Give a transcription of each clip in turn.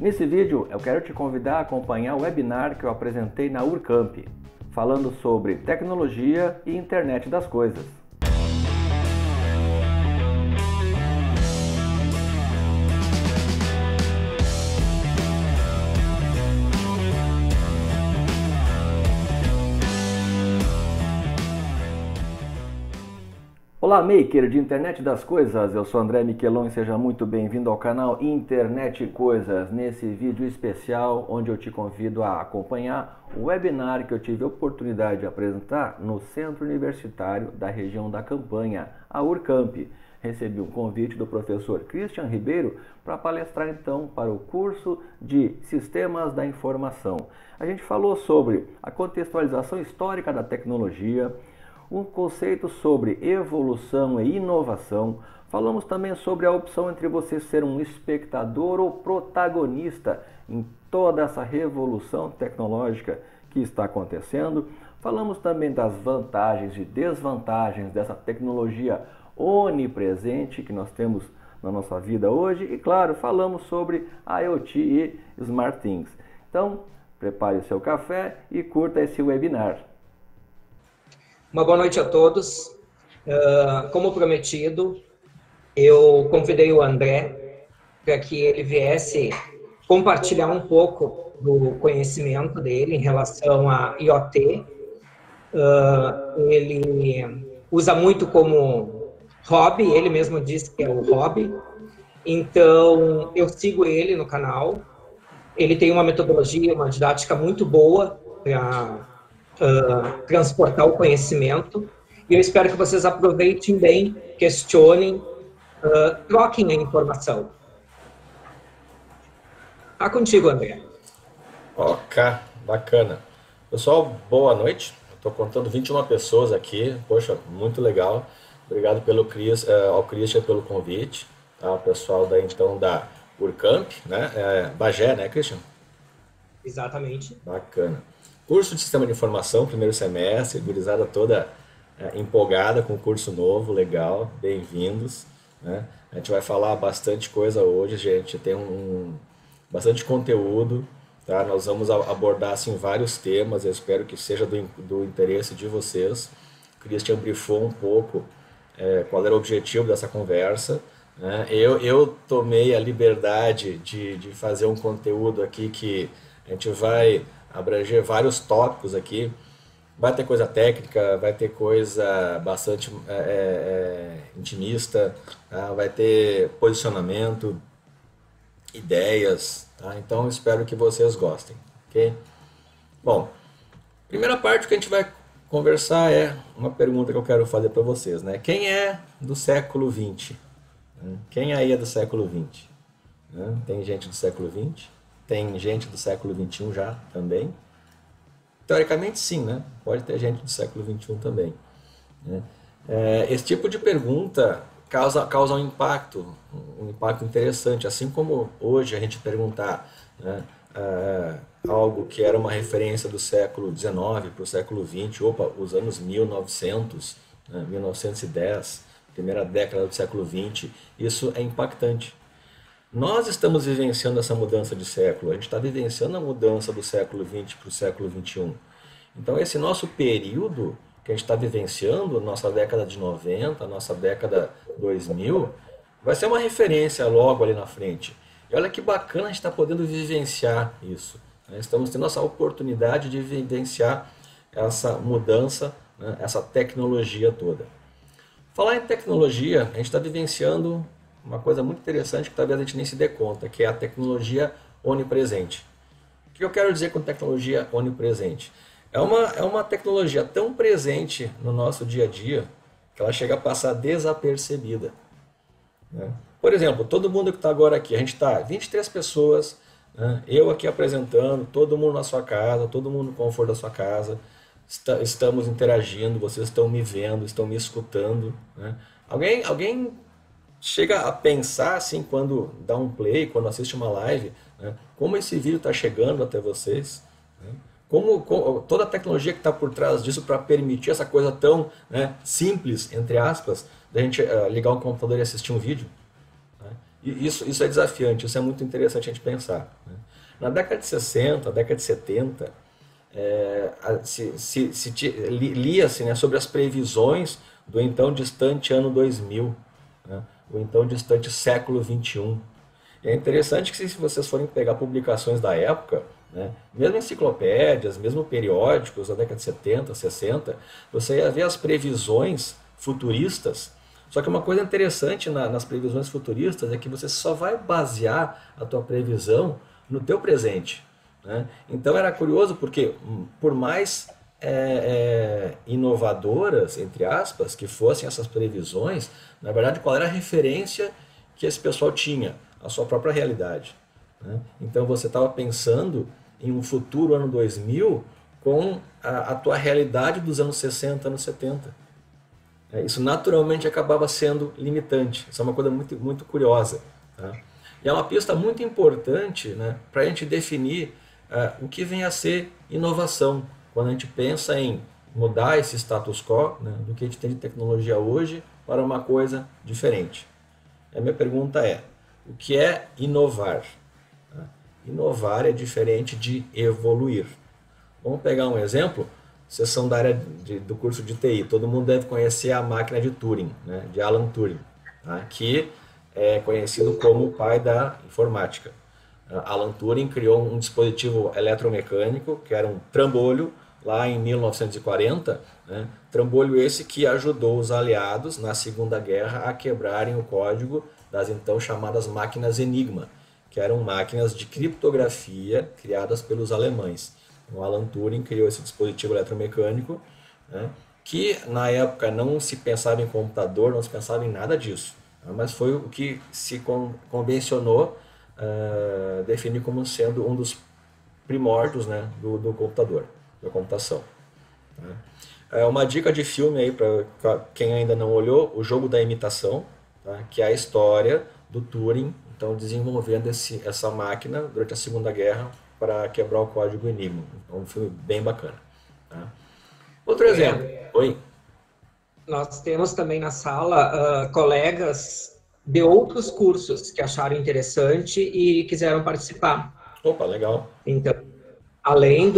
Nesse vídeo eu quero te convidar a acompanhar o webinar que eu apresentei na Urcamp, falando sobre tecnologia e internet das coisas. Olá, maker de internet das coisas, eu sou André Miquelon e seja muito bem-vindo ao canal Internet Coisas, nesse vídeo especial onde eu te convido a acompanhar o webinar que eu tive a oportunidade de apresentar no Centro Universitário da região da Campanha, a Urcamp. Recebi um convite do professor Christian Ribeiro para palestrar então para o curso de Sistemas da Informação. A gente falou sobre a contextualização histórica da tecnologia, um conceito sobre evolução e inovação. Falamos também sobre a opção entre você ser um espectador ou protagonista em toda essa revolução tecnológica que está acontecendo. Falamos também das vantagens e desvantagens dessa tecnologia onipresente que nós temos na nossa vida hoje. E claro, falamos sobre IoT e Smart Things. Então, prepare o seu café e curta esse webinar. Uma boa noite a todos. Como prometido, eu convidei o André para que ele viesse compartilhar um pouco do conhecimento dele em relação a IoT. Ele usa muito como hobby, ele mesmo disse que é o hobby. Então, eu sigo ele no canal. Ele tem uma metodologia, uma didática muito boa para transportar o conhecimento, e eu espero que vocês aproveitem bem, questionem, troquem a informação. Tá contigo, André. Ok, bacana. Pessoal, boa noite. Estou contando 21 pessoas aqui, poxa, muito legal. Obrigado ao Christian pelo convite, tá? O pessoal da Urcamp, né? Bagé, né, Christian? Exatamente. Bacana. Curso de Sistema de Informação, primeiro semestre, gurizada toda empolgada com o curso novo, legal, bem-vindos, né? A gente vai falar bastante coisa hoje, gente, tem bastante conteúdo, tá? Nós vamos abordar assim, vários temas, eu espero que seja do interesse de vocês. O Christian briefou um pouco qual era o objetivo dessa conversa, né? Eu tomei a liberdade de fazer um conteúdo aqui que a gente vai abranger vários tópicos aqui. Vai ter coisa técnica, vai ter coisa bastante intimista, tá? Vai ter posicionamento, ideias, tá? Então espero que vocês gostem, ok? Bom, primeira parte que a gente vai conversar é uma pergunta que eu quero fazer para vocês, né? Quem é do século XX? Quem aí é do século XX? Tem gente do século XX? Tem gente do século XXI já também? Teoricamente sim, né? Pode ter gente do século XXI também, né? Esse tipo de pergunta causa um impacto interessante, assim como hoje a gente perguntar, né, algo que era uma referência do século XIX para o século XX, os anos 1900, né, 1910, primeira década do século XX, isso é impactante. Nós estamos vivenciando essa mudança de século, a gente está vivenciando a mudança do século XX para o século XXI. Então esse nosso período que a gente está vivenciando, nossa década de 90, nossa década 2000, vai ser uma referência logo ali na frente. E olha que bacana a gente está podendo vivenciar isso, né? Estamos tendo essa oportunidade de vivenciar essa mudança, né, essa tecnologia toda. Falar em tecnologia, a gente está vivenciando uma coisa muito interessante que talvez a gente nem se dê conta, que é a tecnologia onipresente. O que eu quero dizer com tecnologia onipresente? É uma tecnologia tão presente no nosso dia a dia que ela chega a passar desapercebida, né? Por exemplo, todo mundo que está agora aqui, a gente está 23 pessoas, né? Eu aqui apresentando, todo mundo na sua casa, todo mundo no conforto da sua casa, estamos interagindo, vocês estão me vendo, estão me escutando, né? Alguém chega a pensar assim quando dá um play, quando assiste uma live, né, como esse vídeo está chegando até vocês, né, como toda a tecnologia que está por trás disso para permitir essa coisa tão, né, simples, entre aspas, da gente ligar um computador e assistir um vídeo, né? E isso é desafiante, isso é muito interessante a gente pensar, né? Na década de 60, década de 70, lia-se, né, sobre as previsões do então distante ano 2000, né, o então distante século 21. E é interessante que se vocês forem pegar publicações da época, né, mesmo enciclopédias, mesmo periódicos da década de 70, 60, você ia ver as previsões futuristas. Só que uma coisa interessante nas previsões futuristas é que você só vai basear a tua previsão no teu presente, né? Então era curioso porque, por mais inovadoras, entre aspas, que fossem essas previsões, na verdade, qual era a referência que esse pessoal tinha? A sua própria realidade, né? Então você estava pensando em um futuro ano 2000 com a tua realidade dos anos 60, anos 70. Isso naturalmente acabava sendo limitante. Isso é uma coisa muito, muito curiosa, tá? E é uma pista muito importante, né, para a gente definir o que vem a ser inovação, quando a gente pensa em mudar esse status quo, né, do que a gente tem de tecnologia hoje para uma coisa diferente. A minha pergunta é, o que é inovar? Inovar é diferente de evoluir. Vamos pegar um exemplo. Vocês são da área do curso de TI. Todo mundo deve conhecer a máquina de Turing, né, de Alan Turing, tá? Que é conhecido como o pai da informática. Alan Turing criou um dispositivo eletromecânico, que era um trambolho, lá em 1940, né? Trambolho esse que ajudou os aliados na Segunda Guerra a quebrarem o código das então chamadas máquinas Enigma, que eram máquinas de criptografia criadas pelos alemães. O Alan Turing criou esse dispositivo eletromecânico, né, que na época não se pensava em computador, não se pensava em nada disso, tá? Mas foi o que se convencionou definir como sendo um dos primórdios, né, do computador, da computação, tá? Uma dica de filme aí para quem ainda não olhou, O Jogo da Imitação, tá? Que é a história do Turing, então desenvolvendo essa máquina durante a Segunda Guerra para quebrar o código Enigma. É um filme bem bacana, tá? Outro exemplo. Oi? Nós temos também na sala colegas de outros cursos que acharam interessante e quiseram participar. Opa, legal. Então, além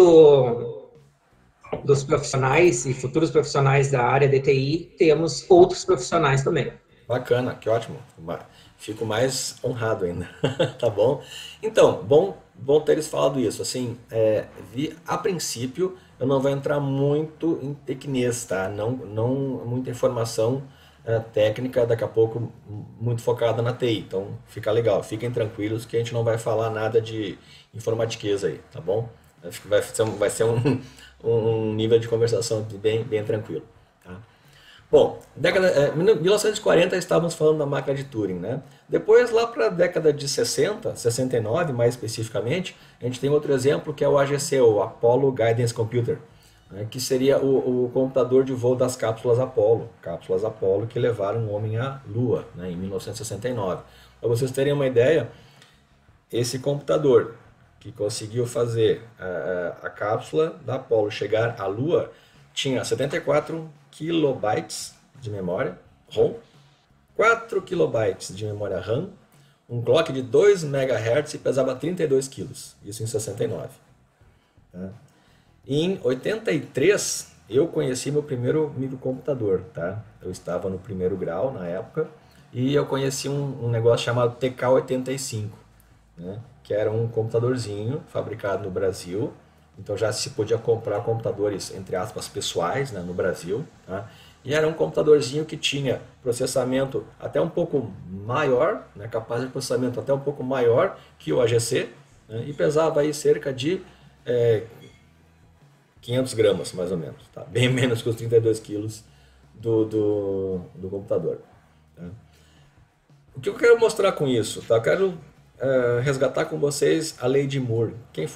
dos profissionais e futuros profissionais da área de TI, temos outros profissionais também. Bacana, que ótimo. Fico mais honrado ainda. Tá bom? Então, bom teres falado isso. Assim, a princípio, eu não vou entrar muito em tecnês, tá? Não muita informação técnica, daqui a pouco muito focada na TI. Então, fica legal. Fiquem tranquilos que a gente não vai falar nada de informatiqueza aí, tá bom? Acho que vai ser um nível de conversação bem tranquilo, tá? Bom, 1940 estávamos falando da máquina de Turing, né? Depois, lá para a década de 60, 69 mais especificamente, a gente tem outro exemplo que é o AGC, o Apollo Guidance Computer, né? Que seria o computador de voo das cápsulas Apollo que levaram o homem à Lua, né, em 1969. Para vocês terem uma ideia, esse computador que conseguiu fazer a cápsula da Apollo chegar à Lua tinha 74 kilobytes de memória ROM, 4 kilobytes de memória RAM, um clock de 2 MHz e pesava 32 quilos, isso em 69. Tá? Em 83, eu conheci meu primeiro microcomputador, tá? Eu estava no primeiro grau na época e eu conheci um negócio chamado TK-85, né? Que era um computadorzinho fabricado no Brasil. Então já se podia comprar computadores, entre aspas, pessoais, né, no Brasil, tá? E era um computadorzinho que tinha processamento até um pouco maior, né, capaz de processamento até um pouco maior que o AGC, né, e pesava aí cerca de 500 gramas, mais ou menos, tá? Bem menos que os 32 quilos do computador, tá? O que eu quero mostrar com isso? Tá? Eu quero resgatar com vocês a lei de Moore. Quem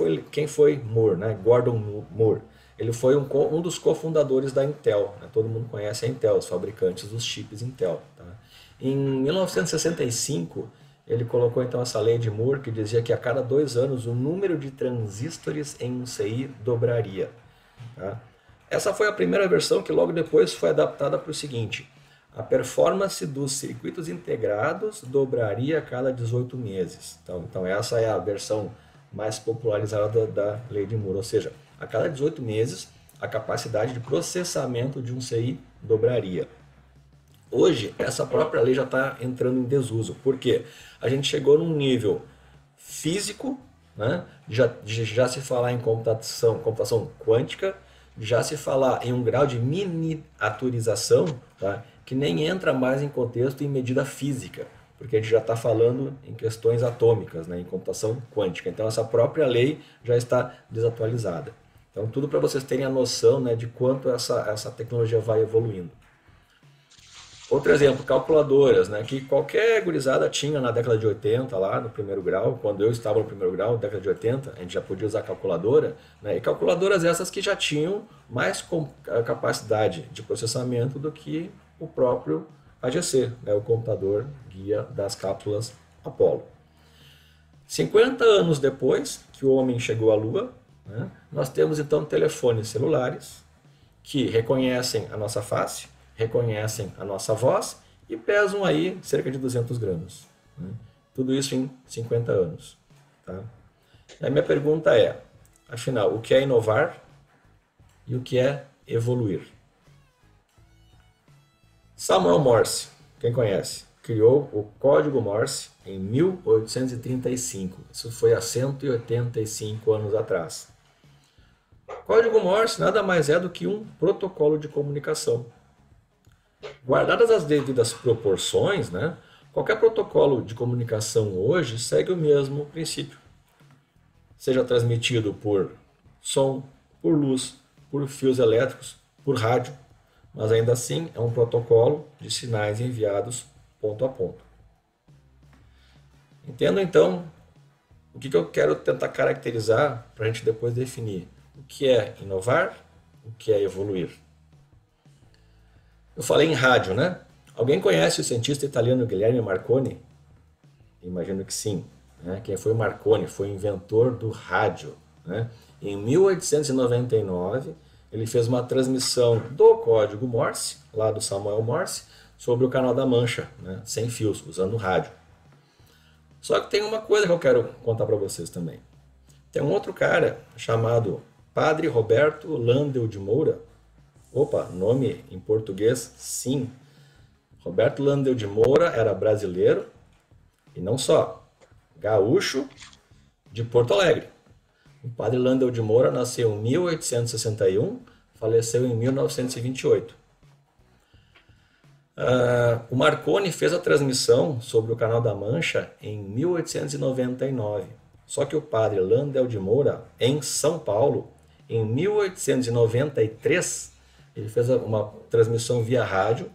foi Moore, né? Gordon Moore. Ele foi um dos cofundadores da Intel, né? Todo mundo conhece a Intel, os fabricantes dos chips Intel, tá? Em 1965, ele colocou então essa lei de Moore que dizia que a cada 2 anos o número de transistores em um CI dobraria, tá? Essa foi a primeira versão que logo depois foi adaptada para o seguinte: a performance dos circuitos integrados dobraria a cada 18 meses. Então essa é a versão mais popularizada da lei de Moore, ou seja, a cada 18 meses a capacidade de processamento de um CI dobraria. Hoje, essa própria lei já está entrando em desuso. Por quê? A gente chegou num nível físico, né? Já se falar em computação quântica, já se falar em um grau de miniaturização, tá? Que nem entra mais em contexto em medida física, porque a gente já está falando em questões atômicas, né? Em computação quântica. Então, essa própria lei já está desatualizada. Então, tudo para vocês terem a noção, né, de quanto essa tecnologia vai evoluindo. Outro exemplo, calculadoras, né, que qualquer gurizada tinha na década de 80, lá no primeiro grau. Quando eu estava no primeiro grau, na década de 80, a gente já podia usar calculadora, né, e calculadoras essas que já tinham mais capacidade de processamento do que o próprio AGC, né, o computador guia das cápsulas Apollo. 50 anos depois que o homem chegou à Lua, né, nós temos então telefones celulares que reconhecem a nossa face, reconhecem a nossa voz e pesam aí cerca de 200 gramas. Né? Tudo isso em 50 anos. Tá? A minha pergunta é, afinal, o que é inovar e o que é evoluir? Samuel Morse, quem conhece, criou o código Morse em 1835. Isso foi há 185 anos atrás. O código Morse nada mais é do que um protocolo de comunicação. Guardadas as devidas proporções, né, qualquer protocolo de comunicação hoje segue o mesmo princípio. Seja transmitido por som, por luz, por fios elétricos, por rádio, mas ainda assim é um protocolo de sinais enviados ponto a ponto. Entendo então o que eu quero tentar caracterizar para a gente depois definir o que é inovar, o que é evoluir. Eu falei em rádio, né? Alguém conhece o cientista italiano Guilherme Marconi? Imagino que sim. Né? Quem foi Marconi? Foi o inventor do rádio. Né? Em 1899, ele fez uma transmissão do código Morse, lá do Samuel Morse, sobre o Canal da Mancha, né? Sem fios, usando rádio. Só que tem uma coisa que eu quero contar para vocês também. Tem um outro cara chamado Padre Roberto Landel de Moura. Opa, nome em português, sim. Roberto Landel de Moura era brasileiro e não só, gaúcho de Porto Alegre. O padre Landel de Moura nasceu em 1861, faleceu em 1928. O Marconi fez a transmissão sobre o Canal da Mancha em 1899. Só que o padre Landel de Moura, em São Paulo, em 1893, ele fez uma transmissão via rádio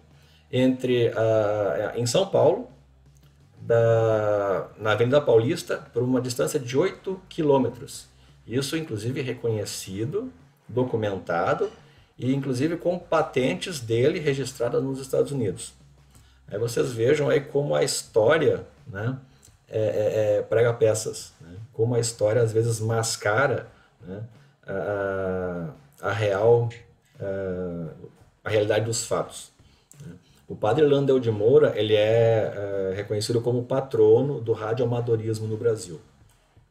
em São Paulo, na Avenida Paulista, por uma distância de 8 quilômetros. Isso, inclusive, reconhecido, documentado e, inclusive, com patentes dele registradas nos Estados Unidos. Aí vocês vejam aí como a história, né, prega peças, né, como a história, às vezes, mascara, né, a realidade dos fatos. O padre Landel de Moura, ele é reconhecido como patrono do radioamadorismo no Brasil.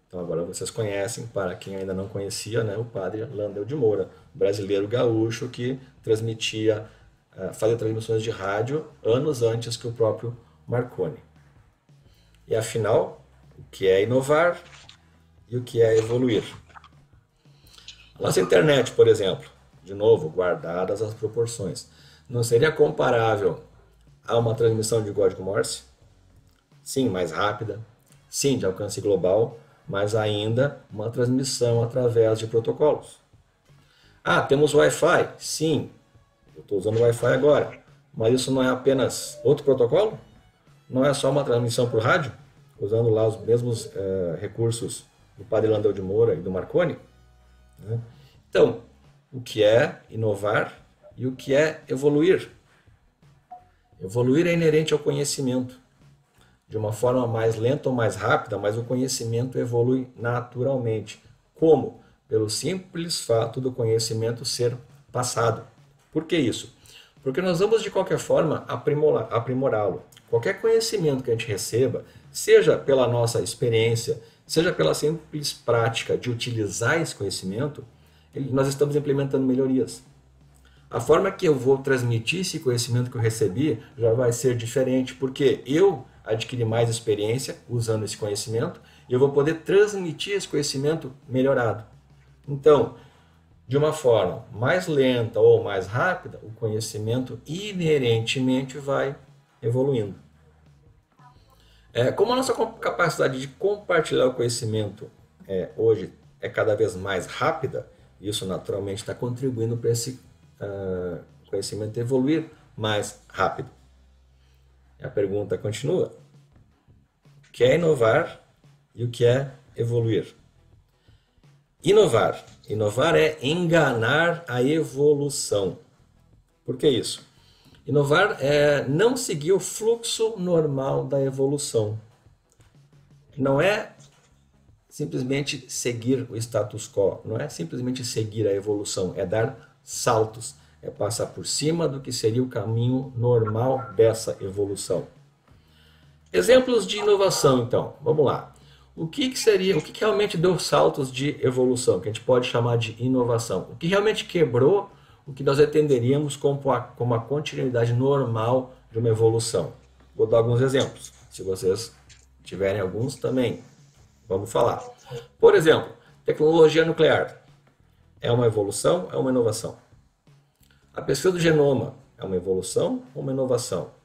Então agora vocês conhecem, para quem ainda não conhecia, né, o padre Landel de Moura, brasileiro gaúcho que fazia transmissões de rádio anos antes que o próprio Marconi. E afinal, o que é inovar e o que é evoluir? A nossa internet, por exemplo, de novo, guardadas as proporções, não seria comparável a uma transmissão de código Morse? Sim, mais rápida, sim, de alcance global, mas ainda uma transmissão através de protocolos. Ah, temos Wi-Fi? Sim, eu estou usando Wi-Fi agora, mas isso não é apenas outro protocolo? Não é só uma transmissão por rádio, usando lá os mesmos recursos do padre Landel de Moura e do Marconi? Né? Então, o que é inovar e o que é evoluir? Evoluir é inerente ao conhecimento. De uma forma mais lenta ou mais rápida, mas o conhecimento evolui naturalmente. Como? Pelo simples fato do conhecimento ser passado. Por que isso? Porque nós vamos, de qualquer forma, aprimorá-lo. Qualquer conhecimento que a gente receba, seja pela nossa experiência, seja pela simples prática de utilizar esse conhecimento, nós estamos implementando melhorias. A forma que eu vou transmitir esse conhecimento que eu recebi já vai ser diferente, porque eu adquiri mais experiência usando esse conhecimento e eu vou poder transmitir esse conhecimento melhorado. Então, de uma forma mais lenta ou mais rápida, o conhecimento inerentemente vai evoluindo. Como a nossa capacidade de compartilhar o conhecimento hoje é cada vez mais rápida, isso naturalmente está contribuindo para esse conhecimento evoluir mais rápido. A pergunta continua. O que é inovar e o que é evoluir? Inovar. Inovar é enganar a evolução. Por que isso? Inovar é não seguir o fluxo normal da evolução. Não é simplesmente seguir o status quo, não é simplesmente seguir a evolução, é dar saltos, é passar por cima do que seria o caminho normal dessa evolução. Exemplos de inovação, então, vamos lá. O que realmente deu saltos de evolução, que a gente pode chamar de inovação? O que realmente quebrou o que nós entenderíamos como a continuidade normal de uma evolução? Vou dar alguns exemplos. Se vocês tiverem alguns também, vamos falar. Por exemplo, tecnologia nuclear. É uma evolução? É uma inovação? A pesquisa do genoma é uma evolução ou uma inovação?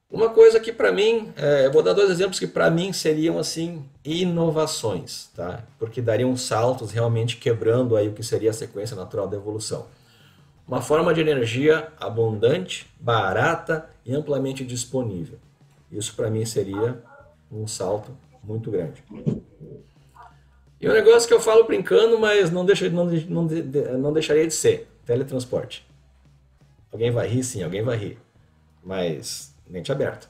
Uma coisa que para mim, eu vou dar dois exemplos que para mim seriam assim inovações, tá? Porque dariam saltos realmente quebrando aí o que seria a sequência natural da evolução. Uma forma de energia abundante, barata e amplamente disponível. Isso para mim seria um salto muito grande. E um negócio que eu falo brincando, mas não deixaria de ser: teletransporte. Alguém vai rir? Sim, alguém vai rir. Mas mente aberta.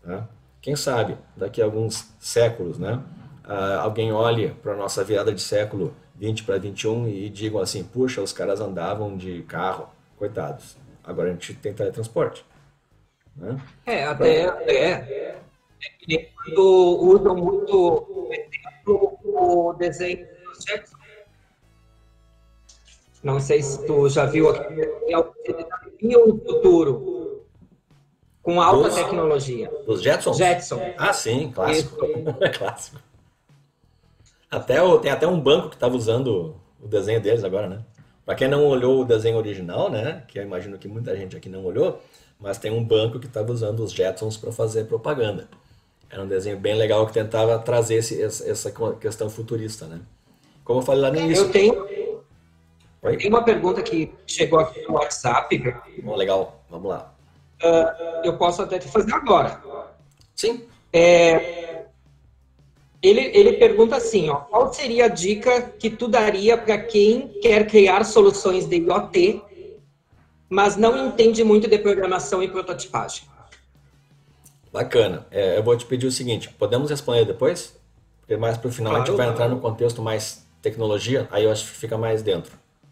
Tá? Quem sabe, daqui a alguns séculos, né, alguém olhe para a nossa virada de século 20 para 21 e digam assim: puxa, os caras andavam de carro, coitados. Agora a gente tem teletransporte. Né? Quando usam muito, por exemplo, o desenho dos Jetsons. Não sei se tu já viu aqui, é o futuro com alta tecnologia. Dos Jetsons? Jetson. Ah, sim, clássico. Clássico. Tem até um banco que estava usando o desenho deles agora, né? Para quem não olhou o desenho original, né? Que eu imagino que muita gente aqui não olhou, mas tem um banco que estava usando os Jetsons para fazer propaganda. Era um desenho bem legal que tentava trazer essa questão futurista, né? Como eu falei lá no início. Eu tenho uma pergunta que chegou aqui no WhatsApp. Bom, legal, vamos lá. Eu posso até te fazer agora. Sim. Ele pergunta assim, ó, qual seria a dica que tu daria para quem quer criar soluções de IoT, mas não entende muito de programação e prototipagem? Bacana. Eu vou te pedir o seguinte, podemos responder depois? Porque mais para o final a gente vai entrar no contexto mais tecnologia, aí eu acho que fica mais dentro.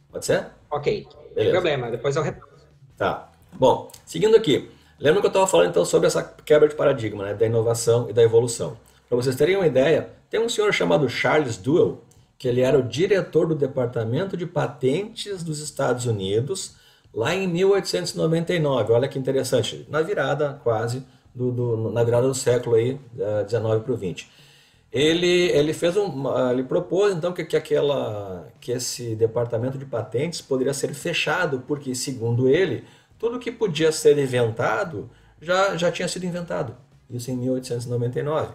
Pode ser? Ok, não tem problema, depois eu respondo. Tá. Bom, seguindo aqui, lembra que eu estava falando então sobre essa quebra de paradigma, né, da inovação e da evolução. Para vocês terem uma ideia, tem um senhor chamado Charles Duell, que ele era o diretor do Departamento de Patentes dos Estados Unidos, lá em 1899. Olha que interessante, na virada quase na virada do século aí, 19 para o 20. Ele propôs então que esse departamento de patentes poderia ser fechado, porque segundo ele, tudo que podia ser inventado já tinha sido inventado. Isso em 1899.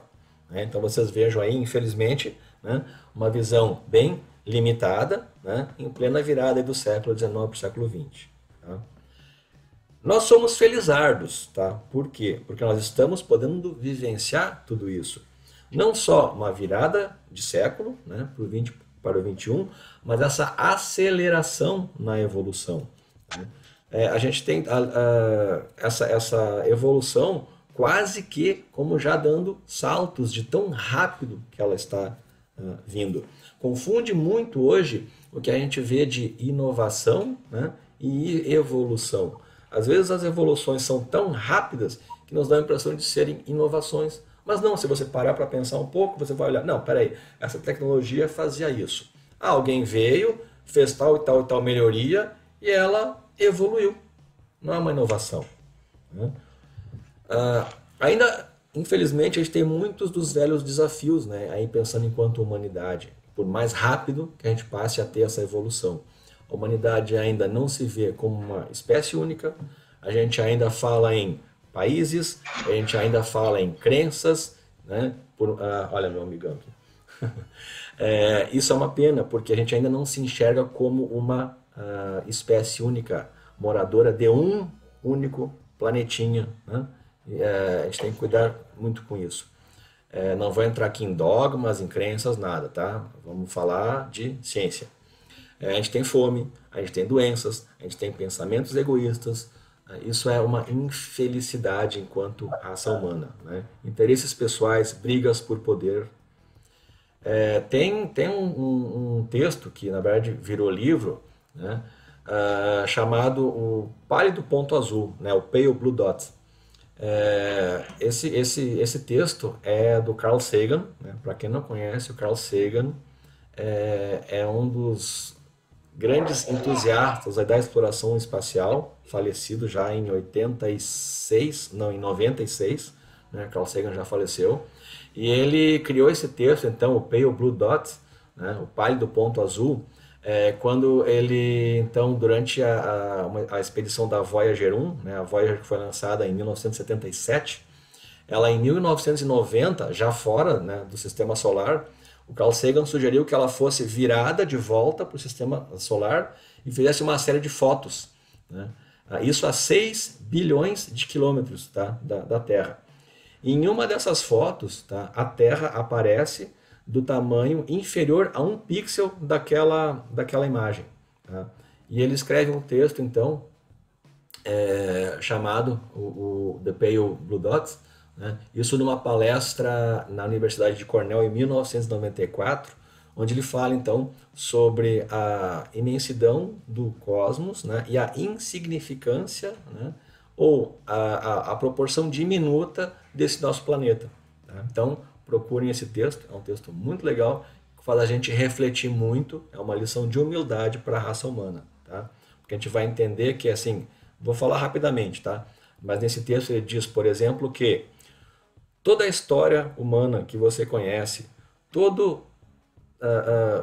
Né? Então vocês vejam aí, infelizmente, né, uma visão bem limitada, né, em plena virada do século XIX para o século XX. Tá? Nós somos felizardos, tá? Por quê? Porque nós estamos podendo vivenciar tudo isso. Não só uma virada de século, né, para o 20 para o 21, mas essa aceleração na evolução. Né? A gente tem essa evolução quase que como já dando saltos de tão rápido que ela está vindo. Confunde muito hoje o que a gente vê de inovação, né, e evolução. Às vezes as evoluções são tão rápidas que nos dá a impressão de serem inovações. Mas não, se você parar para pensar um pouco, você vai olhar, não, peraí, essa tecnologia fazia isso. Ah, alguém veio, fez tal e tal e tal melhoria e ela evoluiu. Não é uma inovação, né? Ainda, infelizmente, a gente tem muitos dos velhos desafios, né? Aí pensando enquanto humanidade, por mais rápido que a gente passe a ter essa evolução. A humanidade ainda não se vê como uma espécie única, a gente ainda fala em países, a gente ainda fala em crenças, né? Olha meu amigão aqui. Isso é uma pena, porque a gente ainda não se enxerga como uma espécie única, moradora de um único planetinha, né? A gente tem que cuidar muito com isso. Não vou entrar aqui em dogmas, em crenças, nada, tá? Vamos falar de ciência. A gente tem fome, a gente tem doenças, a gente tem pensamentos egoístas. Isso é uma infelicidade enquanto raça humana, né? Interesses pessoais, brigas por poder. Tem um texto que na verdade virou livro, né? Chamado O Pálido Ponto Azul, né? O Pale Blue Dot. Esse texto é do Carl Sagan, né? Para quem não conhece, o Carl Sagan é um dos grandes entusiastas da exploração espacial, falecido já em 96, né? Carl Sagan já faleceu, e ele criou esse texto, então, o Pale Blue Dot, né? O Pálido Ponto Azul, quando ele, então, durante a expedição da Voyager 1, né? A Voyager que foi lançada em 1977, ela em 1990, já fora, né, do Sistema Solar, o Carl Sagan sugeriu que ela fosse virada de volta para o Sistema Solar e fizesse uma série de fotos, né? Isso a 6 bilhões de quilômetros, tá, da Terra. E em uma dessas fotos, tá, a Terra aparece do tamanho inferior a 1 pixel daquela imagem, tá? E ele escreve um texto, então, chamado o The Pale Blue Dots, né? Isso numa palestra na Universidade de Cornell em 1994, onde ele fala então sobre a imensidão do cosmos, né? E a insignificância, né? Ou a proporção diminuta desse nosso planeta, tá? Então procurem esse texto, é um texto muito legal, que faz a gente refletir muito, é uma lição de humildade para a raça humana, tá? Porque a gente vai entender que, assim, vou falar rapidamente, tá? Mas nesse texto ele diz, por exemplo, que toda a história humana que você conhece, todo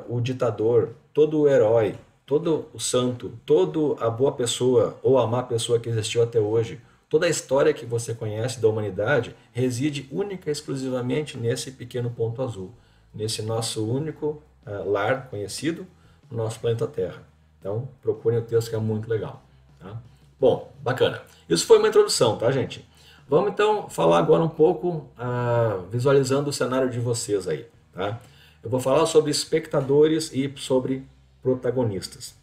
o ditador, todo o herói, todo o santo, toda a boa pessoa ou a má pessoa que existiu até hoje, toda a história que você conhece da humanidade reside única e exclusivamente nesse pequeno ponto azul, nesse nosso único lar conhecido, no nosso planeta Terra. Então, procurem o texto que é muito legal, tá? Bom, bacana. Isso foi uma introdução, tá, gente? Vamos então falar agora um pouco, visualizando o cenário de vocês aí, tá? Eu vou falar sobre espectadores e sobre protagonistas.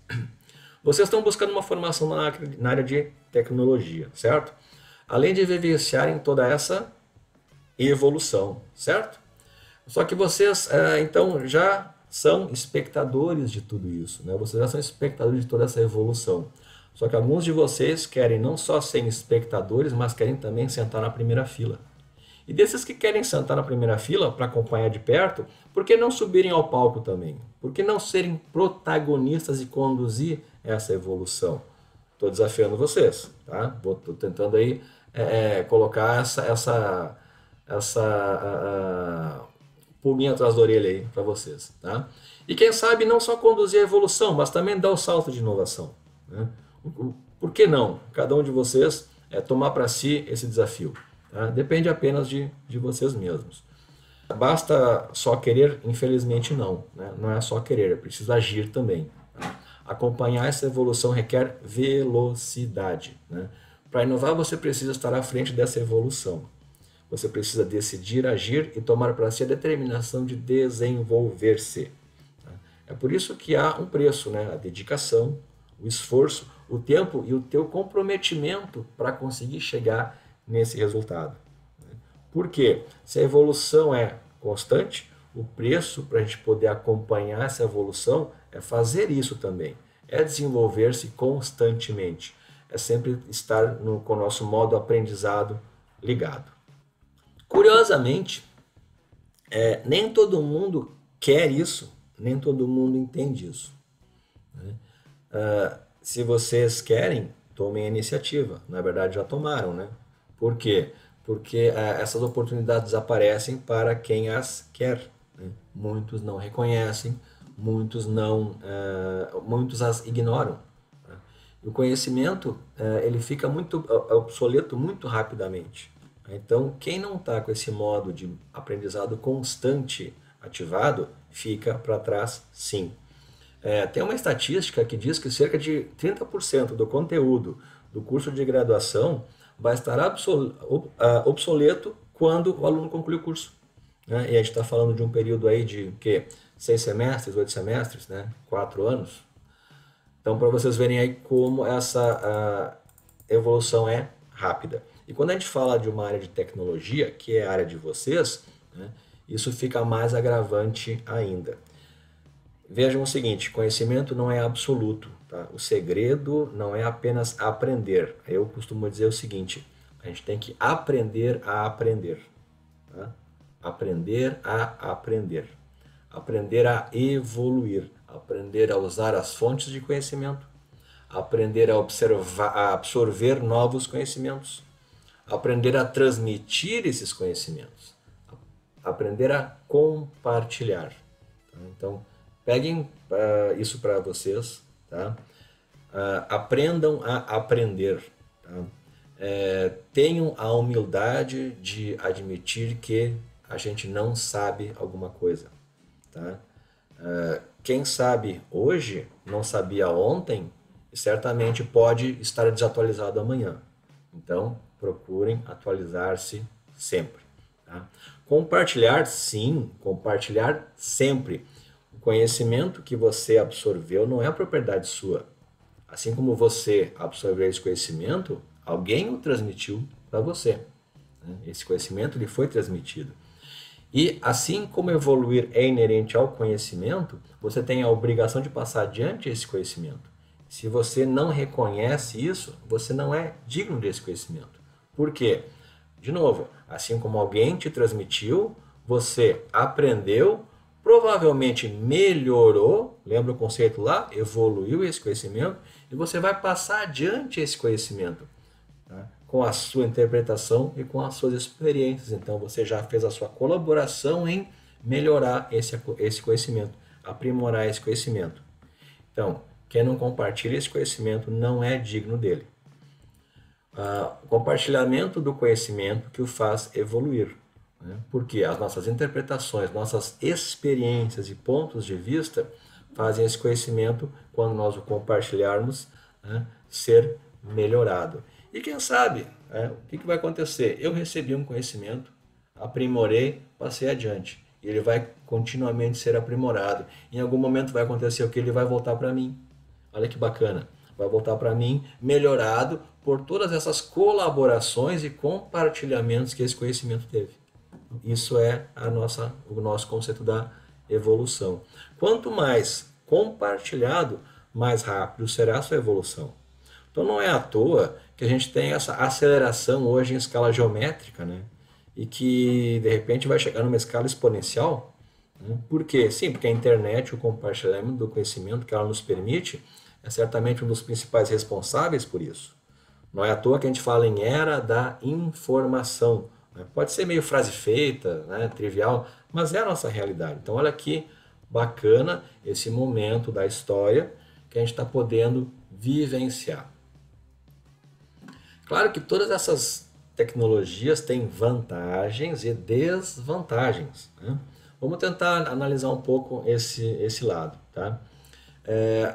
Vocês estão buscando uma formação na área de tecnologia, certo? Além de vivenciarem toda essa evolução, certo? Só que vocês, então, já são espectadores de tudo isso, né? Vocês já são espectadores de toda essa evolução. Só que alguns de vocês querem não só ser espectadores, mas querem também sentar na primeira fila. E desses que querem sentar na primeira fila para acompanhar de perto, por que não subirem ao palco também? Por que não serem protagonistas e conduzir essa evolução? Estou desafiando vocês, tá? Estou tentando aí colocar essa pulguinha atrás da orelha aí para vocês, tá? E quem sabe não só conduzir a evolução, mas também dar o salto de inovação, né? Por que não? Cada um de vocês tomar para si esse desafio, tá? Depende apenas de vocês mesmos. Basta só querer? Infelizmente não, né? Não é só querer, é preciso agir também, tá? Acompanhar essa evolução requer velocidade, né? Para inovar você precisa estar à frente dessa evolução. Você precisa decidir, agir e tomar para si a determinação de desenvolver-se, tá? É por isso que há um preço, né? A dedicação, o esforço, o tempo e o teu comprometimento para conseguir chegar nesse resultado. Por quê? Se a evolução é constante, o preço para a gente poder acompanhar essa evolução é fazer isso também. é desenvolver-se constantemente, é sempre estar com o nosso modo aprendizado ligado. Curiosamente, nem todo mundo quer isso, nem todo mundo entende isso, né? Se vocês querem, tomem a iniciativa. Na verdade, já tomaram, né? Por quê? Porque essas oportunidades aparecem para quem as quer, né? Muitos não reconhecem, muitos as ignoram, né? E o conhecimento, ele fica muito obsoleto muito rapidamente. Então, quem não está com esse modo de aprendizado constante ativado, fica para trás, sim. Tem uma estatística que diz que cerca de 30% do conteúdo do curso de graduação vai estar obsoleto quando o aluno conclui o curso, né? E a gente está falando de um período aí de 6 semestres, 8 semestres, né? 4 anos. Então, para vocês verem aí como essa evolução é rápida. E quando a gente fala de uma área de tecnologia, que é a área de vocês, né, isso fica mais agravante ainda. Vejam o seguinte, conhecimento não é absoluto, tá? O segredo não é apenas aprender. Eu costumo dizer o seguinte, a gente tem que aprender a aprender, tá? Aprender a aprender. Aprender a evoluir, aprender a usar as fontes de conhecimento, aprender a observar, a absorver novos conhecimentos, aprender a transmitir esses conhecimentos, aprender a compartilhar, tá? Então, peguem isso para vocês, tá? Aprendam a aprender, tá? Tenham a humildade de admitir que a gente não sabe alguma coisa, tá? Quem sabe hoje, não sabia ontem, e certamente pode estar desatualizado amanhã. Então, procurem atualizar-se sempre, tá? Compartilhar, sim, compartilhar sempre. O conhecimento que você absorveu não é propriedade sua. Assim como você absorveu esse conhecimento, alguém o transmitiu para você, né? Esse conhecimento lhe foi transmitido. E assim como evoluir é inerente ao conhecimento, você tem a obrigação de passar adiante esse conhecimento. Se você não reconhece isso, você não é digno desse conhecimento. Por quê? De novo, assim como alguém te transmitiu, você aprendeu, provavelmente melhorou, lembra o conceito lá? Evoluiu esse conhecimento e você vai passar adiante esse conhecimento, tá? Com a sua interpretação e com as suas experiências. Então você já fez a sua colaboração em melhorar esse conhecimento, aprimorar esse conhecimento. Então, quem não compartilha esse conhecimento não é digno dele. O compartilhamento do conhecimento que o faz evoluir, né? Porque as nossas interpretações, nossas experiências e pontos de vista fazem esse conhecimento, quando nós o compartilharmos, né, ser melhorado. E quem sabe, o que vai acontecer? Eu recebi um conhecimento, aprimorei, passei adiante. E ele vai continuamente ser aprimorado. Em algum momento vai acontecer o que? Ele vai voltar para mim. Olha que bacana. Vai voltar para mim melhorado por todas essas colaborações e compartilhamentos que esse conhecimento teve. Isso é o nosso conceito da evolução. Quanto mais compartilhado, mais rápido será a sua evolução. Então não é à toa que a gente tem essa aceleração hoje em escala geométrica, né? E que de repente vai chegar numa escala exponencial, né? Por quê? Sim, porque a internet, o compartilhamento do conhecimento que ela nos permite, é certamente um dos principais responsáveis por isso. Não é à toa que a gente fala em era da informação, né? Pode ser meio frase feita, né? Trivial, mas é a nossa realidade. Então olha que bacana esse momento da história que a gente está podendo vivenciar. Claro que todas essas tecnologias têm vantagens e desvantagens, né? Vamos tentar analisar um pouco esse lado, tá?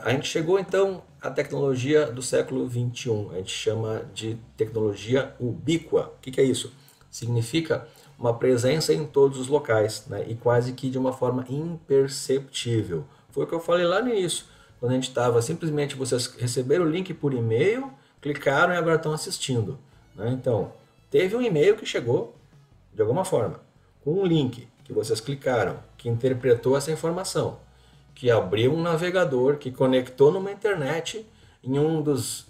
A gente chegou então à tecnologia do século XXI, a gente chama de tecnologia ubíqua. O que é isso? Significa uma presença em todos os locais, né? E quase que de uma forma imperceptível. Foi o que eu falei lá no início, quando a gente estava simplesmente, vocês receberam o link por e-mail, clicaram e agora estão assistindo, né? Então, teve um e-mail que chegou de alguma forma, com um link que vocês clicaram, que interpretou essa informação, que abriu um navegador, que conectou numa internet, em um dos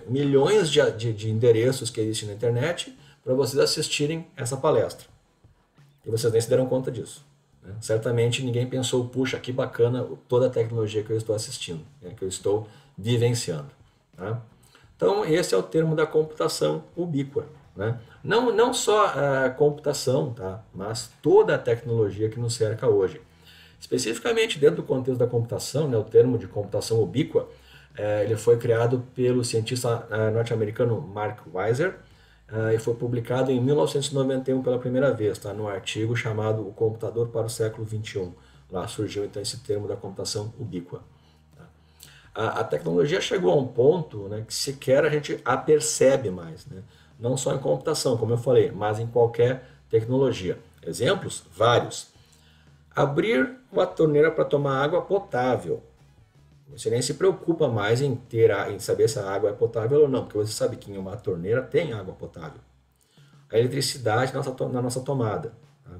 milhões de endereços que existem na internet, para vocês assistirem essa palestra. E vocês nem se deram conta disso. Né? Certamente ninguém pensou, puxa, que bacana toda a tecnologia que eu estou assistindo, né? Que eu estou vivenciando. Tá? Então, esse é o termo da computação ubíqua. Né? Não só a computação, tá? Mas toda a tecnologia que nos cerca hoje. Especificamente dentro do contexto da computação, né, o termo de computação ubíqua, ele foi criado pelo cientista norte-americano Mark Weiser e foi publicado em 1991 pela primeira vez, tá, num artigo chamado O Computador para o Século XXI. Lá surgiu então esse termo da computação ubíqua. Tá? A tecnologia chegou a um ponto, né, que sequer a gente a percebe mais, né? Não só em computação, como eu falei, mas em qualquer tecnologia. Exemplos? Vários. Abrir uma torneira para tomar água potável. Você nem se preocupa mais em saber se a água é potável ou não, porque você sabe que em uma torneira tem água potável. A eletricidade na nossa tomada. Tá?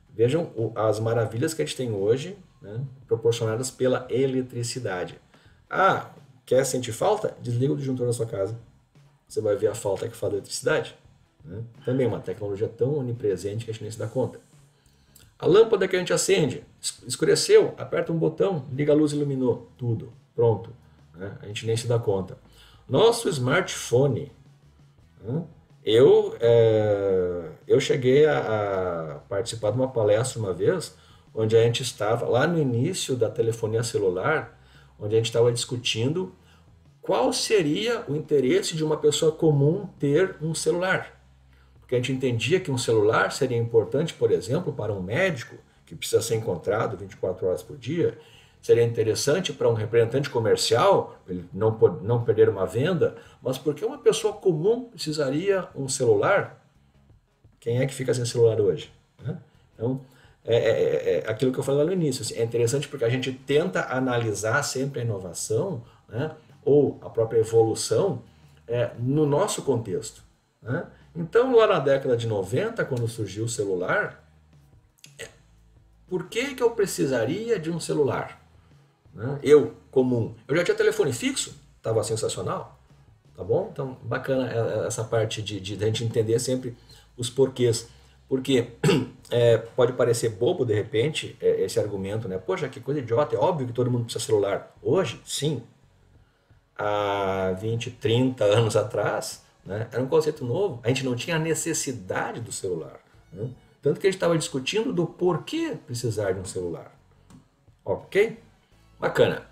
Vejam as maravilhas que a gente tem hoje, né, proporcionadas pela eletricidade. Ah, quer sentir falta? Desliga o disjuntor da sua casa. Você vai ver a falta que faz da eletricidade. Né? Também uma tecnologia tão onipresente que a gente nem se dá conta. A lâmpada que a gente acende, escureceu, aperta um botão, liga a luz e iluminou. Tudo, pronto. Né? A gente nem se dá conta. Nosso smartphone. Né? Eu cheguei a participar de uma palestra uma vez, onde a gente estava lá no início da telefonia celular, onde a gente estava discutindo qual seria o interesse de uma pessoa comum ter um celular. Porque a gente entendia que um celular seria importante, por exemplo, para um médico que precisa ser encontrado 24 horas por dia, seria interessante para um representante comercial, ele não perder uma venda, mas por que uma pessoa comum precisaria um celular? Quem é que fica sem celular hoje? Né? Então, aquilo que eu falei lá no início, assim, é interessante porque a gente tenta analisar sempre a inovação, né, ou a própria evolução no nosso contexto. Né? Então, lá na década de 90, quando surgiu o celular, por que eu precisaria de um celular? Né? Eu, comum, eu já tinha telefone fixo, estava sensacional, tá bom? Então, bacana essa parte de a gente entender sempre os porquês. Porque pode parecer bobo, de repente, esse argumento, né? Poxa, que coisa idiota, é óbvio que todo mundo precisa de celular. Hoje, sim. Há 20, 30 anos atrás, né, era um conceito novo. A gente não tinha a necessidade do celular. Né? Tanto que a gente estava discutindo do porquê precisar de um celular. Ok? Bacana.